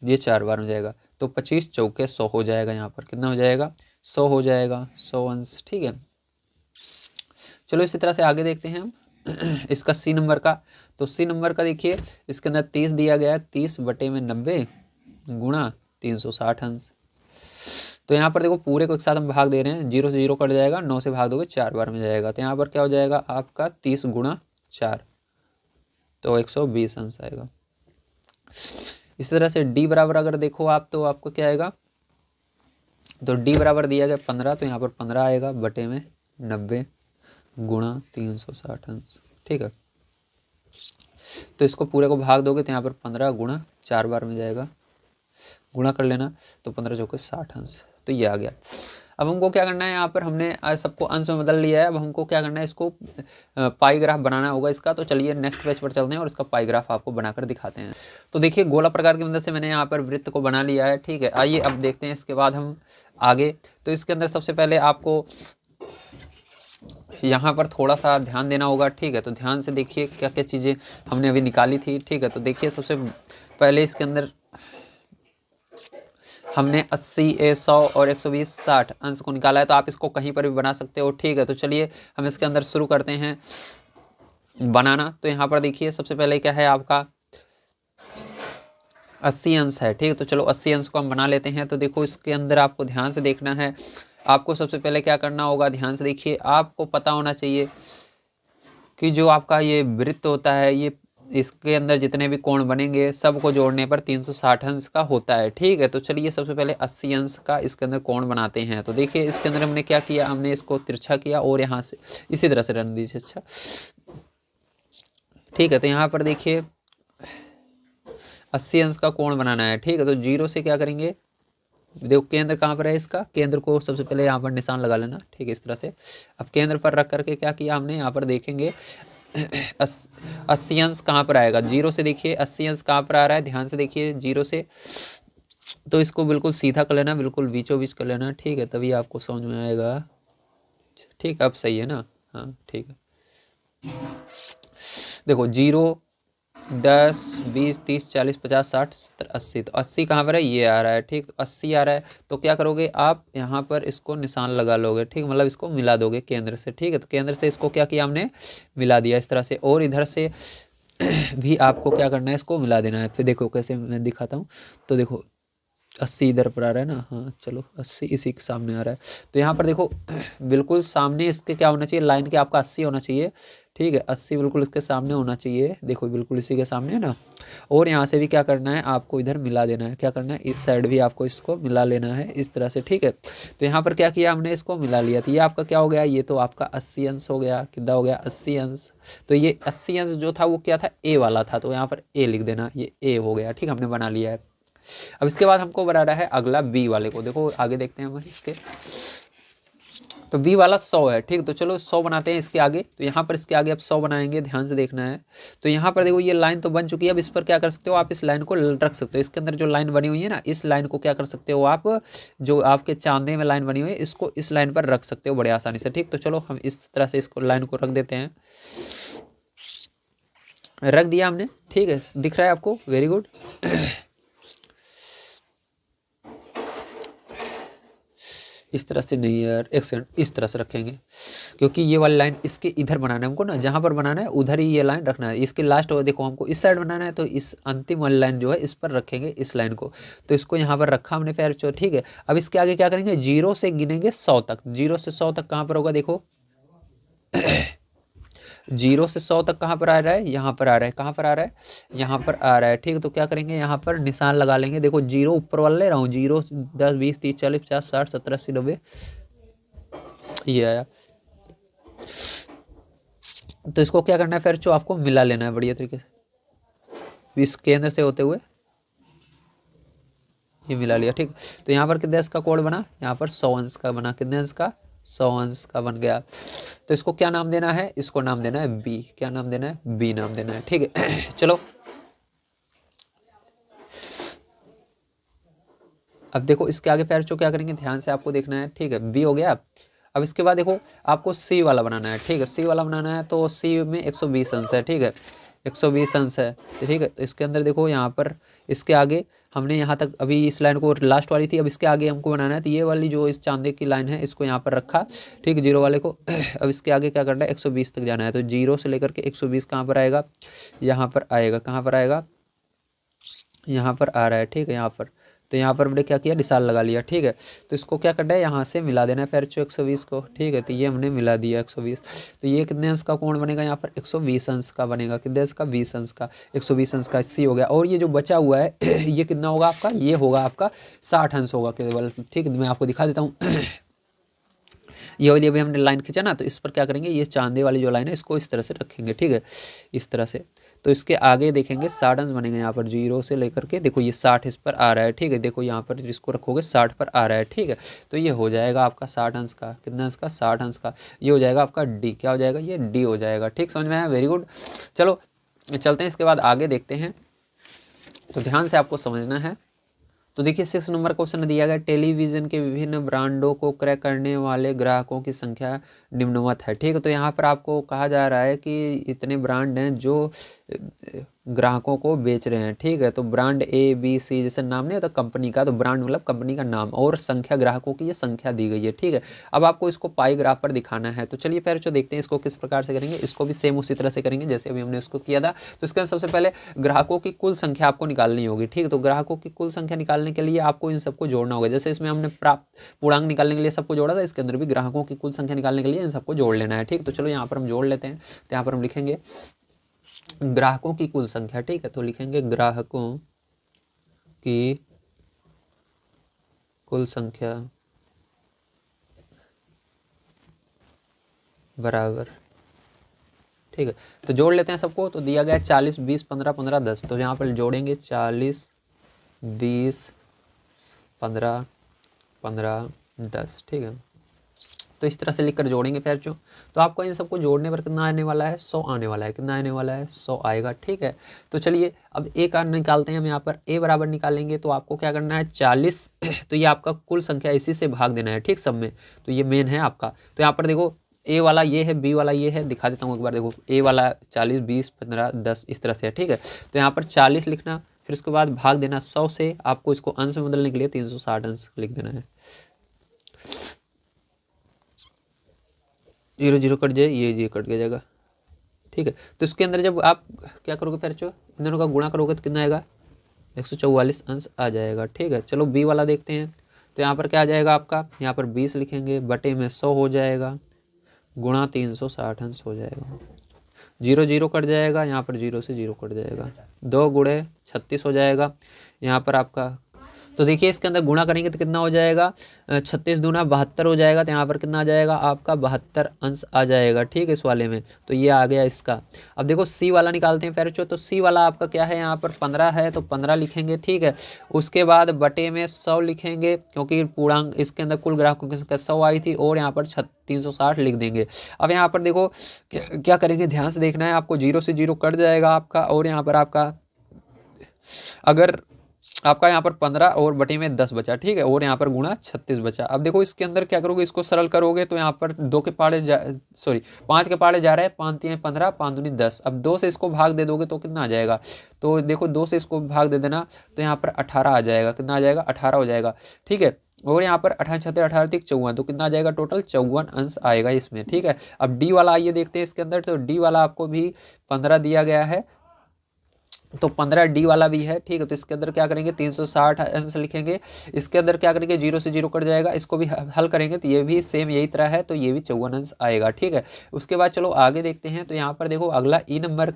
ये 4 बार में जाएगा, तो 25 चौके 100 हो जाएगा। यहाँ पर कितना हो जाएगा, 100 हो जाएगा, 100 अंश। ठीक है, चलो इसी तरह से आगे देखते हैं हम इसका सी नंबर का। तो सी नंबर का देखिए, इसके अंदर 30 दिया गया है, 30 बटे में 90 गुणा 360 अंश। तो यहाँ पर देखो पूरे को एक साथ हम भाग दे रहे हैं, 0 से 0 कट जाएगा, 9 से भाग दोगे 4 बार में जाएगा, तो यहाँ पर क्या हो जाएगा आपका 30 गुणा 4, तो 120 अंश आएगा। इसी तरह से डी बराबर अगर देखो आप, तो आपको क्या आएगा, तो डी बराबर दिया गया 15, तो यहाँ पर 15 आएगा, बटे में 90 गुणा 360 अंश। ठीक है, तो इसको पूरे को भाग दोगे तो यहाँ पर 15 गुणा 4 बार में जाएगा, गुणा कर लेना, तो 15 चौके 60 अंश, तो ये आ गया। अब हमको क्या करना है, यहाँ पर हमने सबको अंश में बदल लिया है, अब हमको क्या करना है, इसको पाई ग्राफ बनाना होगा इसका। तो चलिए नेक्स्ट पेज पर चलते हैं और इसका पाई ग्राफ आपको बनाकर दिखाते हैं। तो देखिए गोला प्रकार की मदद से मैंने यहाँ पर वृत्त को बना लिया है। ठीक है, आइए अब देखते हैं इसके बाद हम आगे। तो इसके अंदर सबसे पहले आपको यहाँ पर थोड़ा सा ध्यान देना होगा। ठीक है, तो ध्यान से देखिए क्या क्या चीज़ें हमने अभी निकाली थी। ठीक है, तो देखिए सबसे पहले इसके अंदर हमने 80, 100 और 120, 60 अंश को निकाला है, तो आप इसको कहीं पर भी बना सकते हो। ठीक है, तो चलिए हम इसके अंदर शुरू करते हैं बनाना। तो यहाँ पर देखिए सबसे पहले क्या है आपका 80 अंश है। ठीक है, तो चलो 80 अंश को हम बना लेते हैं। तो देखो इसके अंदर आपको ध्यान से देखना है, आपको सबसे पहले क्या करना होगा, ध्यान से देखिए, आपको पता होना चाहिए कि जो आपका ये वृत्त होता है, ये इसके अंदर जितने भी कोण बनेंगे सबको जोड़ने पर 360 अंश का होता है। ठीक है, तो चलिए सबसे पहले 80 अंश का इसके अंदर कोण बनाते हैं। तो देखिए इसके अंदर हमने क्या किया, हमने इसको तिरछा किया और यहाँ से इसी तरह से रन दीजिए। अच्छा ठीक है, तो यहाँ पर देखिए 80 अंश का कोण बनाना है। ठीक है, तो 0 से क्या करेंगे, देखो केंद्र कहाँ पर है, इसका केंद्र को सबसे पहले यहाँ पर निशान लगा लेना। ठीक है, इस तरह से अब केंद्र पर रख करके क्या किया हमने, यहाँ पर देखेंगे 80 अंश कहाँ पर आएगा, 0 से देखिए 80 अंश कहाँ पर आ रहा है, ध्यान से देखिए 0 से, तो इसको बिल्कुल सीधा कर लेना, बिल्कुल बीचों बीच कर लेना। ठीक है, तभी आपको समझ में आएगा। ठीक है, अब सही है ना, हाँ ठीक है। देखो 0, 10, 20, 30, 40, 50, 60, 70, 80, तो 80 कहाँ पर है, ये आ रहा है। ठीक, तो 80 आ रहा है, तो क्या करोगे आप यहाँ पर इसको निशान लगा लोगे। ठीक, मतलब इसको मिला दोगे केंद्र से। ठीक है, तो केंद्र से इसको क्या किया हमने, मिला दिया इस तरह से, और इधर से भी आपको क्या करना है, इसको मिला देना है। फिर देखो कैसे मैं दिखाता हूँ, तो देखो 80 इधर पर आ रहा है ना, हाँ चलो 80 इसी के सामने आ रहा है, तो यहाँ पर देखो बिल्कुल सामने इसके क्या होना चाहिए, लाइन के आपका 80 होना चाहिए। ठीक है, 80 बिल्कुल इसके सामने होना चाहिए, देखो बिल्कुल इसी के सामने है ना। और यहाँ से भी क्या करना है, आपको इधर मिला देना है। क्या करना है, इस साइड भी आपको इसको मिला लेना है इस तरह से। ठीक है, तो यहाँ पर क्या किया हमने, इसको मिला लिया, तो ये आपका क्या हो गया, ये तो आपका 80 अंश हो गया। कितना हो गया, 80 अंश। तो ये 80 अंश जो था वो क्या था, ए वाला था, तो यहाँ पर ए लिख देना, ये ए हो गया। ठीक, हमने बना लिया है। अब इसके बाद हमको बनाना है अगला बी वाले को। देखो आगे देखते हैं हम इसके, तो बी वाला 100 है। ठीक, तो चलो 100 बनाते हैं इसके आगे। तो यहाँ पर इसके आगे अब 100 बनाएंगे, ध्यान से देखना है। तो यहाँ पर देखो ये लाइन तो बन चुकी है, अब इस पर क्या कर सकते हो आप, इस लाइन को रख सकते हो। इसके अंदर जो लाइन बनी हुई है ना, इस लाइन को क्या कर सकते हो आप, जो आपके चांदे में लाइन बनी हुई है, इसको इस लाइन पर रख सकते हो बड़े आसानी से। ठीक, तो चलो हम इस तरह से इसको लाइन को रख देते हैं। रख दिया हमने, ठीक है, दिख रहा है आपको, वेरी गुड। इस तरह से नहीं यार, एक सेकंड, इस तरह से रखेंगे, क्योंकि ये वाली लाइन इसके इधर बनाना है हमको ना, जहाँ पर बनाना है उधर ही ये लाइन रखना है। इसके लास्ट देखो हमको इस साइड बनाना है, तो इस अंतिम वाली लाइन जो है इस पर रखेंगे, इस लाइन को। तो इसको यहाँ पर रखा हमने फिर, ठीक है। अब इसके आगे क्या करेंगे, 0 से गिनेंगे 100 तक। 0 से 100 तक कहाँ पर होगा, देखो 0 से 100 तक कहाँ पर आ रहा है, यहाँ पर आ रहा है। कहाँ पर आ रहा है, यहाँ पर आ रहा है, ठीक है। तो क्या करेंगे, यहाँ पर निशान लगा लेंगे। देखो 0 ऊपर वाला ले रहा हूँ, 0 10 20 30 40 50 60 70 80 90, ये आया। तो इसको क्या करना है फिर, जो आपको मिला लेना है बढ़िया तरीके से, इस केंद्र से होते हुए ये मिला लिया, ठीक। तो यहाँ पर कितने अंश का कोण बना, यहाँ पर 100 अंश का बना। कितने अंश का, 100 अंश का बन गया। तो इसको क्या नाम देना है, इसको नाम देना है बी। क्या नाम देना है, बी नाम देना है, ठीक है। चलो अब देखो इसके आगे फिर जो क्या करेंगे, ध्यान से आपको देखना है, ठीक है। बी हो गया। अब इसके बाद देखो आपको सी वाला बनाना है, ठीक है। सी वाला बनाना है, तो सी में 120 अंश है, ठीक है, 120 अंश है, ठीक है। तो इसके अंदर देखो यहाँ पर, इसके आगे हमने यहाँ तक अभी इस लाइन को लास्ट वाली थी, अब इसके आगे हमको बनाना है। तो ये वाली जो इस चांदे की लाइन है इसको यहाँ पर रखा, ठीक है, 0 वाले को। अब इसके आगे क्या करना है, 120 तक जाना है। तो 0 से लेकर के 120 कहाँ पर आएगा, यहाँ पर आएगा। कहाँ पर आएगा, यहाँ पर आ रहा है, ठीक है, यहाँ पर। तो यहाँ पर हमने क्या किया, निशान लगा लिया, ठीक है। तो इसको क्या करना है, यहाँ से मिला देना है फिर 120 को, ठीक है। तो ये हमने मिला दिया 120। तो ये कितने अंश का कोण बनेगा, यहाँ पर 120 अंश का बनेगा। कितने अंश का, 20 अंश का, 120 अंश का, सी हो गया। और ये जो बचा हुआ है ये कितना होगा आपका, ये होगा आपका 60 अंश होगा केवल, ठीक है। मैं आपको दिखा देता हूँ। ये वाली अभी हमने लाइन खींचा ना, तो इस पर क्या करेंगे, ये चांदे वाली जो लाइन है इसको इस तरह से रखेंगे, ठीक है, इस तरह से। तो इसके आगे देखेंगे 60 अंश बनेंगे। यहाँ पर 0 से लेकर के देखो ये 60 इस पर आ रहा है, ठीक है। देखो यहाँ पर इसको रखोगे 60 पर आ रहा है, ठीक है। तो ये हो जाएगा आपका 60 अंश का। कितना अंश का, 60 अंश का। ये हो जाएगा आपका डी। क्या हो जाएगा, ये डी हो जाएगा, ठीक। समझ में आया, वेरी गुड। चलो चलते हैं, इसके बाद आगे देखते हैं। तो ध्यान से आपको समझना है। तो देखिए 6 नंबर क्वेश्चन दिया गया, टेलीविजन के विभिन्न ब्रांडों को क्रय करने वाले ग्राहकों की संख्या निम्नवत है, ठीक है। तो यहाँ पर आपको कहा जा रहा है कि इतने ब्रांड हैं जो ग्राहकों को बेच रहे हैं, ठीक है। तो ब्रांड ए बी सी जैसे नाम नहीं होता कंपनी का, तो ब्रांड मतलब कंपनी का नाम, और संख्या ग्राहकों की ये संख्या दी गई है, ठीक है। अब आपको इसको पाई ग्राफ पर दिखाना है। तो चलिए फिर जो देखते हैं इसको किस प्रकार से करेंगे। इसको भी सेम उसी तरह से करेंगे जैसे अभी हमने उसको किया था। तो इसके सबसे पहले ग्राहकों की कुल संख्या आपको निकालनी होगी, ठीक है। तो ग्राहकों की कुल संख्या निकालने के लिए आपको इन सबको जोड़ना होगा। जैसे इसमें हमने प्राप्त पूर्णांक निकालने के लिए सबको जोड़ा था, इसके अंदर भी ग्राहकों की कुल संख्या निकालने के लिए इन सबको जोड़ लेना है, ठीक। तो चलो यहाँ पर हम जोड़ लेते हैं। तो यहाँ पर हम लिखेंगे ग्राहकों की कुल संख्या, ठीक है। तो लिखेंगे ग्राहकों की कुल संख्या बराबर, ठीक है। तो जोड़ लेते हैं सबको। तो दिया गया 40 20 15 15 10। तो यहाँ पर जोड़ेंगे 40 20 15 15 10, ठीक है। तो इस तरह से लिखकर जोड़ेंगे फिर जो। तो आपको इन सबको जोड़ने पर कितना आने वाला है, 100 आने वाला है। कितना आने वाला है, 100 आएगा, ठीक है। तो चलिए अब ए का निकालते हैं हम। यहाँ पर ए बराबर निकालेंगे तो आपको क्या करना है, 40। तो ये आपका कुल संख्या इसी से भाग देना है, ठीक, सब में। तो ये मेन है आपका। तो यहाँ पर देखो ए वाला ये है, बी वाला ये है, दिखा देता हूँ एक बार। देखो ए वाला 40 20 15 10 इस तरह से है, ठीक है। तो यहाँ पर 40 लिखना, फिर उसके बाद भाग देना 100 से। आपको इसको अंश में बदलने के लिए 360 अंश लिख देना है। 0 0 कट जाए, ये कट जाएगा, ठीक है। तो इसके अंदर जब आप क्या करोगे फिर जो इन दोनों का गुणा करोगे तो कितना आएगा, 144 अंश आ जाएगा, ठीक है। चलो बी वाला देखते हैं। तो यहाँ पर क्या आ जाएगा आपका, यहाँ पर 20 लिखेंगे, बटे में 100 हो जाएगा, गुणा 360 अंश हो जाएगा। 0 0 कट जाएगा, यहाँ पर 0 से 0 कट जाएगा, 2 गुणे 36 हो जाएगा। यहाँ पर आपका तो देखिए इसके अंदर गुणा करेंगे तो कितना हो जाएगा, 36 दूना 72 हो जाएगा। तो यहाँ पर कितना आ जाएगा आपका, 72 अंश आ जाएगा, ठीक है, इस वाले में। तो ये आ गया इसका। अब देखो सी वाला निकालते हैं फिर। तो सी वाला आपका क्या है, यहाँ पर 15 है, तो 15 लिखेंगे, ठीक है। उसके बाद बटे में 100 लिखेंगे, क्योंकि पूर्णांक इसके अंदर कुल ग्राहकों की संख्या 100 आई थी, और यहाँ पर 360 लिख देंगे। अब यहाँ पर देखो क्या करेंगे, ध्यान से देखना है आपको। 0 से 0 कट जाएगा आपका, और यहाँ पर आपका अगर आपका यहाँ पर 15 और बटे में 10 बचा, ठीक है, और यहाँ पर गुणा 36 बचा। अब देखो इसके अंदर क्या करोगे, इसको सरल करोगे तो यहाँ पर 2 के पहाड़े सॉरी 5 के पहाड़े जा रहे हैं, 5 3 15, 5 दूनी 10। अब 2 से इसको भाग दे दोगे तो कितना आ जाएगा, तो देखो 2 से इसको भाग दे देना तो यहाँ पर 18 आ जाएगा। कितना आ जाएगा, 18 हो जाएगा, ठीक है। और यहाँ पर 18 छत्तीस 18 तिक 54, तो कितना आ जाएगा, टोटल 54 अंश आएगा इसमें, ठीक है। अब डी वाला आइए देखते हैं इसके अंदर, तो डी वाला आपको भी 15 दिया गया है, तो 15 डी वाला भी है, ठीक है। तो इसके अंदर क्या करेंगे, 360 अंश लिखेंगे। इसके अंदर क्या करेंगे, 0 से 0 कट जाएगा, इसको भी हल करेंगे तो ये भी सेम यही तरह है, तो ये भी 54 अंश आएगा, ठीक है। उसके बाद चलो आगे देखते हैं, तो यहाँ पर देखो अगला ई नंबर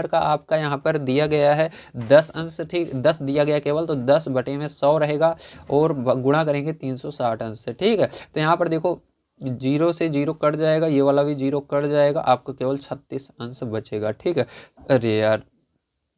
का आपका यहाँ पर दिया गया है 10 अंश, ठीक, 10 दिया गया केवल, तो 10 बटे में 100 रहेगा और गुणा करेंगे 360 अंश से, ठीक है। तो यहाँ पर देखो 0 से 0 कट जाएगा, ये वाला भी 0 कट जाएगा, आपको केवल 36 अंश बचेगा, ठीक है। अरे यार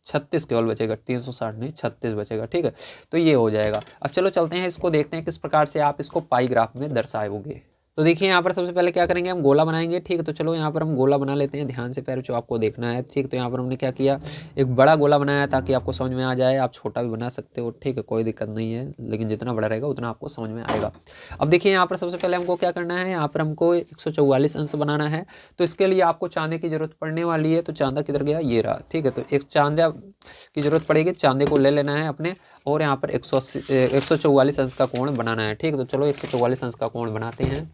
36 केवल बचेगा, 360 नहीं 36 बचेगा, ठीक है। तो ये हो जाएगा। अब चलो चलते हैं, इसको देखते हैं किस प्रकार से आप इसको पाई ग्राफ में दर्शाओगे। तो देखिए यहाँ पर सबसे पहले क्या करेंगे, हम गोला बनाएंगे, ठीक है। तो चलो यहाँ पर हम गोला बना लेते हैं, ध्यान से पैर जो आपको देखना है, ठीक। तो यहाँ पर हमने क्या किया, एक बड़ा गोला बनाया ताकि आपको समझ में आ जाए। आप छोटा भी बना सकते हो, ठीक है, कोई दिक्कत नहीं है, लेकिन जितना बड़ा रहेगा उतना आपको समझ में आएगा। अब देखिए यहाँ पर सबसे पहले हमको क्या करना है, यहाँ पर हमको 144 अंश बनाना है। तो इसके लिए आपको चांदे की जरूरत पड़ने वाली है। तो चांदा किधर गया, ये रहा, ठीक है। तो एक चांदा की जरूरत पड़ेगी, चांदे को ले लेना है अपने, और यहाँ पर 144 अंश का कोण बनाना है, ठीक है। तो चलो 144 अंश का कोण बनाते हैं।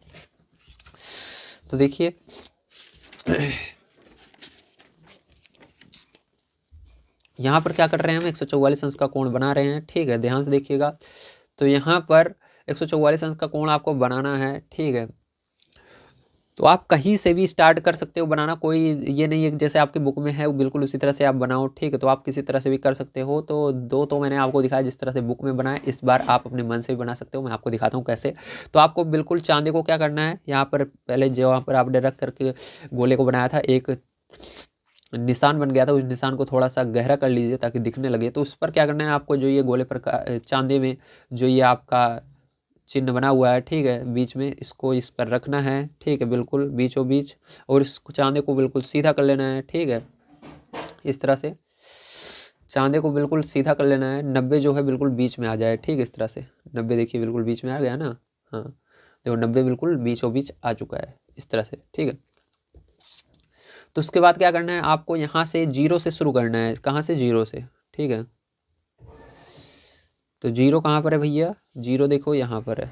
तो देखिए यहाँ पर क्या कर रहे हैं, हम 144 अंश का कोण बना रहे हैं, ठीक है, ध्यान से देखिएगा। तो यहाँ पर 144 अंश का कोण आपको बनाना है, ठीक है। तो आप कहीं से भी स्टार्ट कर सकते हो बनाना, कोई ये नहीं है कि जैसे आपकी बुक में है वो बिल्कुल उसी तरह से आप बनाओ, ठीक है। तो आप किसी तरह से भी कर सकते हो। तो दो तो मैंने आपको दिखाया जिस तरह से बुक में बनाया, इस बार आप अपने मन से भी बना सकते हो, मैं आपको दिखाता हूँ कैसे। तो आपको बिल्कुल चांदे को क्या करना है, यहाँ पर पहले जो वहाँ पर आपने रख करके गोले को बनाया था, एक निशान बन गया था, उस निशान को थोड़ा सा गहरा कर लीजिए ताकि दिखने लगे। तो उस पर क्या करना है आपको, जो ये गोले पर चांदे में जो ये आपका चिन्ह बना हुआ है, ठीक है, बीच में, इसको इस पर रखना है, ठीक है, बिल्कुल बीचों बीच, और इस चांदे को बिल्कुल सीधा कर लेना है, ठीक है। इस तरह से चांदे को बिल्कुल सीधा कर लेना है, 90 जो है बिल्कुल बीच में आ जाए, ठीक है। इस तरह से 90 देखिए बिल्कुल बीच में आ गया ना, हाँ देखो 90 बिल्कुल बीचों बीच आ चुका है, इस तरह से, ठीक है। तो उसके बाद क्या करना है आपको, यहाँ से 0 से शुरू करना है। कहाँ से, 0 से, ठीक है। तो 0 कहाँ पर है भैया, 0 देखो यहाँ पर है,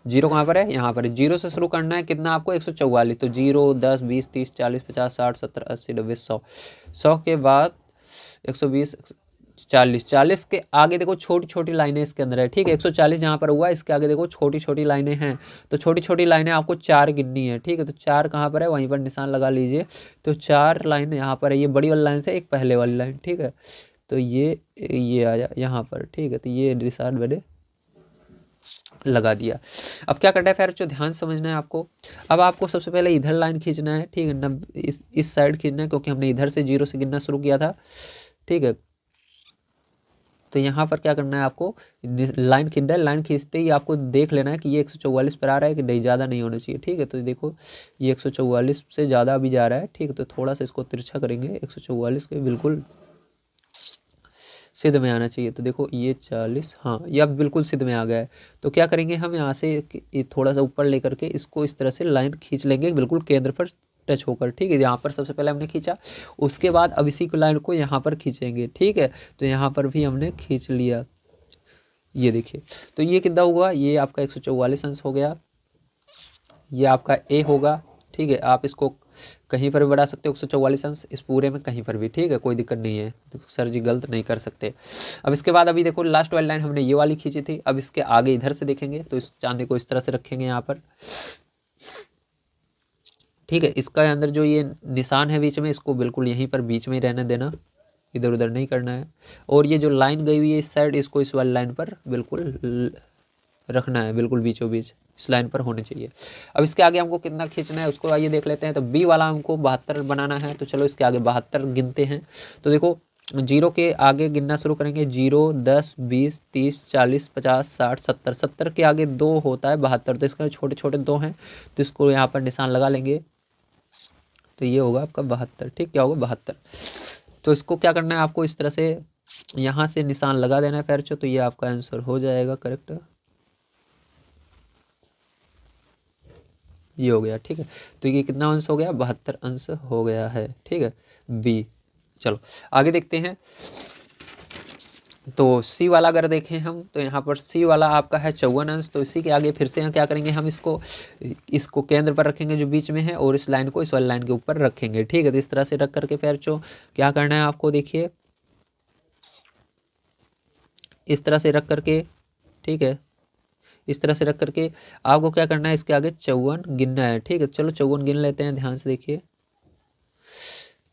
0 कहाँ पर है, यहाँ पर है। 0 से शुरू करना है, कितना आपको, 144। तो 0 10 20 30 40 50 60 70 80 90 100, 100 के बाद 120 40, 40 के आगे देखो छोटी छोटी लाइनें इसके अंदर है, ठीक है। 140 जहाँ पर हुआ इसके आगे देखो छोटी छोटी लाइनें हैं। तो छोटी छोटी लाइनें आपको 4 गिननी है, ठीक है। तो 4 कहाँ पर है, वहीं पर निशान लगा लीजिए। तो 4 लाइन यहाँ पर है, ये बड़ी वाली लाइन से एक पहले वाली लाइन, ठीक है। तो ये आ जा यहाँ पर, ठीक है। तो ये निशान मैंने लगा दिया। अब क्या करना है फिर, जो ध्यान समझना है आपको। अब आपको सबसे पहले इधर लाइन खींचना है, ठीक है, 90 इस साइड खींचना है, क्योंकि हमने इधर से 0 से गिनना शुरू किया था, ठीक है। तो यहाँ पर क्या करना है आपको, लाइन खींचना है, लाइन खींचते ही आपको देख लेना है कि ये 144 पर आ रहा है कि नहीं, ज़्यादा नहीं होना चाहिए, ठीक है। तो देखो ये 144 से ज़्यादा अभी जा रहा है, ठीक है। तो थोड़ा सा इसको तिरछा करेंगे, 144 के बिल्कुल सिद्ध में आना चाहिए। तो देखो ये 40, हाँ ये अब बिल्कुल सिद्ध में आ गया है। तो क्या करेंगे हम, यहाँ से थोड़ा सा ऊपर लेकर के इसको इस तरह से लाइन खींच लेंगे, बिल्कुल केंद्र पर टच होकर, ठीक है। यहाँ पर सबसे पहले हमने खींचा, उसके बाद अब इसी को लाइन को यहाँ पर खींचेंगे, ठीक है। तो यहाँ पर भी हमने खींच लिया, ये देखिए। तो ये कितना हुआ, ये आपका 144 अंश हो गया, ये आपका ए होगा, ठीक है। आप इसको कहीं पर भी बढ़ा सकते हो 144 अंश, इस पूरे में कहीं पर भी, ठीक है, कोई दिक्कत नहीं है। देखो सर जी गलत नहीं कर सकते। अब इसके बाद अभी देखो लास्ट वाली लाइन हमने ये वाली खींची थी, अब इसके आगे इधर से देखेंगे तो इस चांदी को इस तरह से रखेंगे यहाँ पर, ठीक है। इसका अंदर जो ये निशान है बीच में, इसको बिल्कुल यहीं पर बीच में ही रहने देना, इधर उधर नहीं करना है। और ये जो लाइन गई हुई है इस साइड, इसको इस वाली लाइन पर बिल्कुल रखना है, बिल्कुल बीचों बीच इस लाइन पर होने चाहिए। अब इसके आगे हमको कितना खींचना है उसको आइए देख लेते हैं। तो बी वाला हमको 72 बनाना है, तो चलो इसके आगे 72 गिनते हैं। तो देखो 0 के आगे गिनना शुरू करेंगे, 0 10 20 30 40 50 60 70, 70 के आगे 2 होता है 72, तो इसका छोटे छोटे 2 हैं, तो इसको यहाँ पर निशान लगा लेंगे। तो ये होगा आपका 72, ठीक, क्या होगा 72। तो इसको क्या करना है आपको, इस तरह से यहाँ से निशान लगा देना है फेरचो, तो ये आपका आंसर हो जाएगा करेक्ट। ये हो गया, ठीक है। तो ये कितना अंश हो गया, 72 अंश हो गया है, ठीक है, बी। चलो आगे देखते हैं। तो सी वाला अगर देखें हम, तो यहाँ पर सी वाला आपका है 54 अंश। तो इसी के आगे फिर से यहाँ क्या करेंगे, हम इसको केंद्र पर रखेंगे जो बीच में है, और इस लाइन को इस वाली लाइन के ऊपर रखेंगे, ठीक है। तो इस तरह से रख करके फिर क्या करना है आपको, देखिए इस तरह से रख करके, ठीक है, इस तरह से रख करके आपको क्या करना है, इसके आगे 54 गिनना है, ठीक है। चलो 54 गिन लेते हैं, ध्यान से देखिए।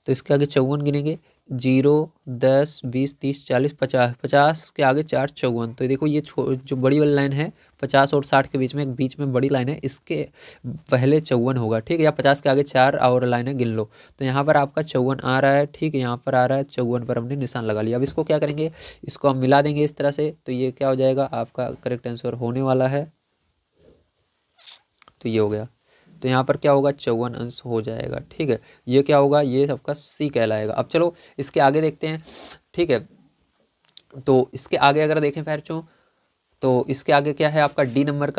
तो इसके आगे 54 गिनेंगे, 0, 10, 20, 30, 40, 50, 50 के आगे 4 54। तो देखो ये जो बड़ी वाली लाइन है 50 और 60 के बीच में बड़ी लाइन है, इसके पहले 54 होगा, ठीक है। या 50 के आगे 4 और लाइनें गिन लो। तो यहाँ पर आपका 54 आ रहा है, ठीक है, यहाँ पर आ रहा है 54 पर हमने निशान लगा लिया। अब इसको क्या करेंगे, इसको हम मिला देंगे इस तरह से, तो ये क्या हो जाएगा, आपका करेक्ट आंसर होने वाला है। तो ये हो गया। तो यहाँ पर क्या होगा, 54 अंश हो जाएगा, ठीक है। ये क्या होगा, ये सबका सी कहलाएगा। अब चलो इसके आगे देखते हैं, ठीक है। तो इसके आगे अगर देखें पैरचों, तो इसके आगे क्या है आपका, डी नंबर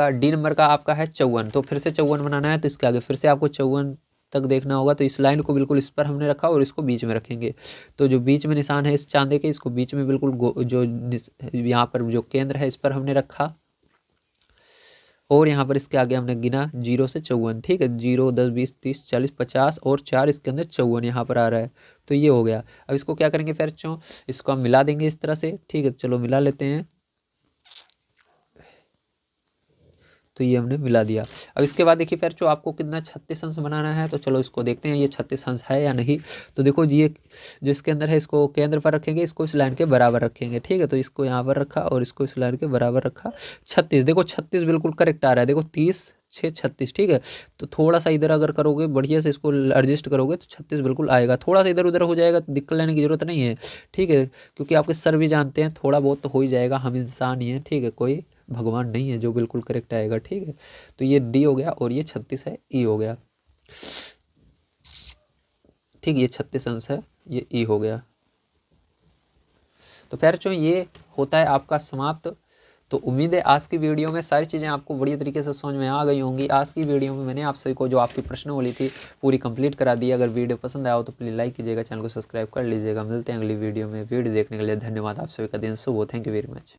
का आपका है 54। तो फिर से 54 बनाना है, तो इसके आगे फिर से आपको 54 तक देखना होगा। तो इस लाइन को बिल्कुल इस पर हमने रखा और इसको बीच में रखेंगे। तो जो बीच में निशान है इस चांदे के, इसको बीच में बिल्कुल जो यहाँ पर जो केंद्र है इस पर हमने रखा, और यहाँ पर इसके आगे हमने गिना 0 से 54, ठीक है। 0, 10, 20, 30, 40, 50 और 4 इसके अंदर 54 यहाँ पर आ रहा है। तो ये हो गया। अब इसको क्या करेंगे फिर इसको हम मिला देंगे इस तरह से, ठीक है। चलो मिला लेते हैं। तो ये हमने मिला दिया। अब इसके बाद देखिए फिर आपको कितना 36 अंश बनाना है। तो चलो इसको देखते हैं ये 36 अंश है या नहीं। तो देखो ये जो इसके अंदर है इसको केंद्र पर रखेंगे, इसको इस लाइन के बराबर रखेंगे, ठीक है। तो इसको यहाँ पर रखा और इसको इस लाइन के बराबर रखा। 36, देखो 36 बिल्कुल करेक्ट आ रहा है। देखो 30, 6, 36, ठीक है। तो थोड़ा सा इधर अगर करोगे, बढ़िया से इसको एडजस्ट करोगे, तो 36 बिल्कुल आएगा। थोड़ा सा इधर उधर हो जाएगा तो दिक्कत लेने की जरूरत नहीं है, ठीक है। क्योंकि आपके सर भी जानते हैं थोड़ा बहुत तो हो ही जाएगा, हम इंसान ही हैं, ठीक है। कोई भगवान नहीं है जो बिल्कुल करेक्ट आएगा, ठीक है। तो ये डी हो गया और ये 36 है, ई हो गया, ठीक। ये 36 अंश है, ये ई हो गया। तो फिर ये होता है आपका समाप्त। तो उम्मीद है आज की वीडियो में सारी चीज़ें आपको बढ़िया तरीके से समझ में आ गई होंगी। आज की वीडियो में मैंने आप सभी को जो आपकी प्रश्नावली थी पूरी कंप्लीट करा दी। अगर वीडियो पसंद आया हो तो प्लीज़ लाइक कीजिएगा, चैनल को सब्सक्राइब कर लीजिएगा। मिलते हैं अगली वीडियो में। वीडियो देखने के लिए धन्यवाद। आप सभी का दिन शुभ हो। Thank you very much.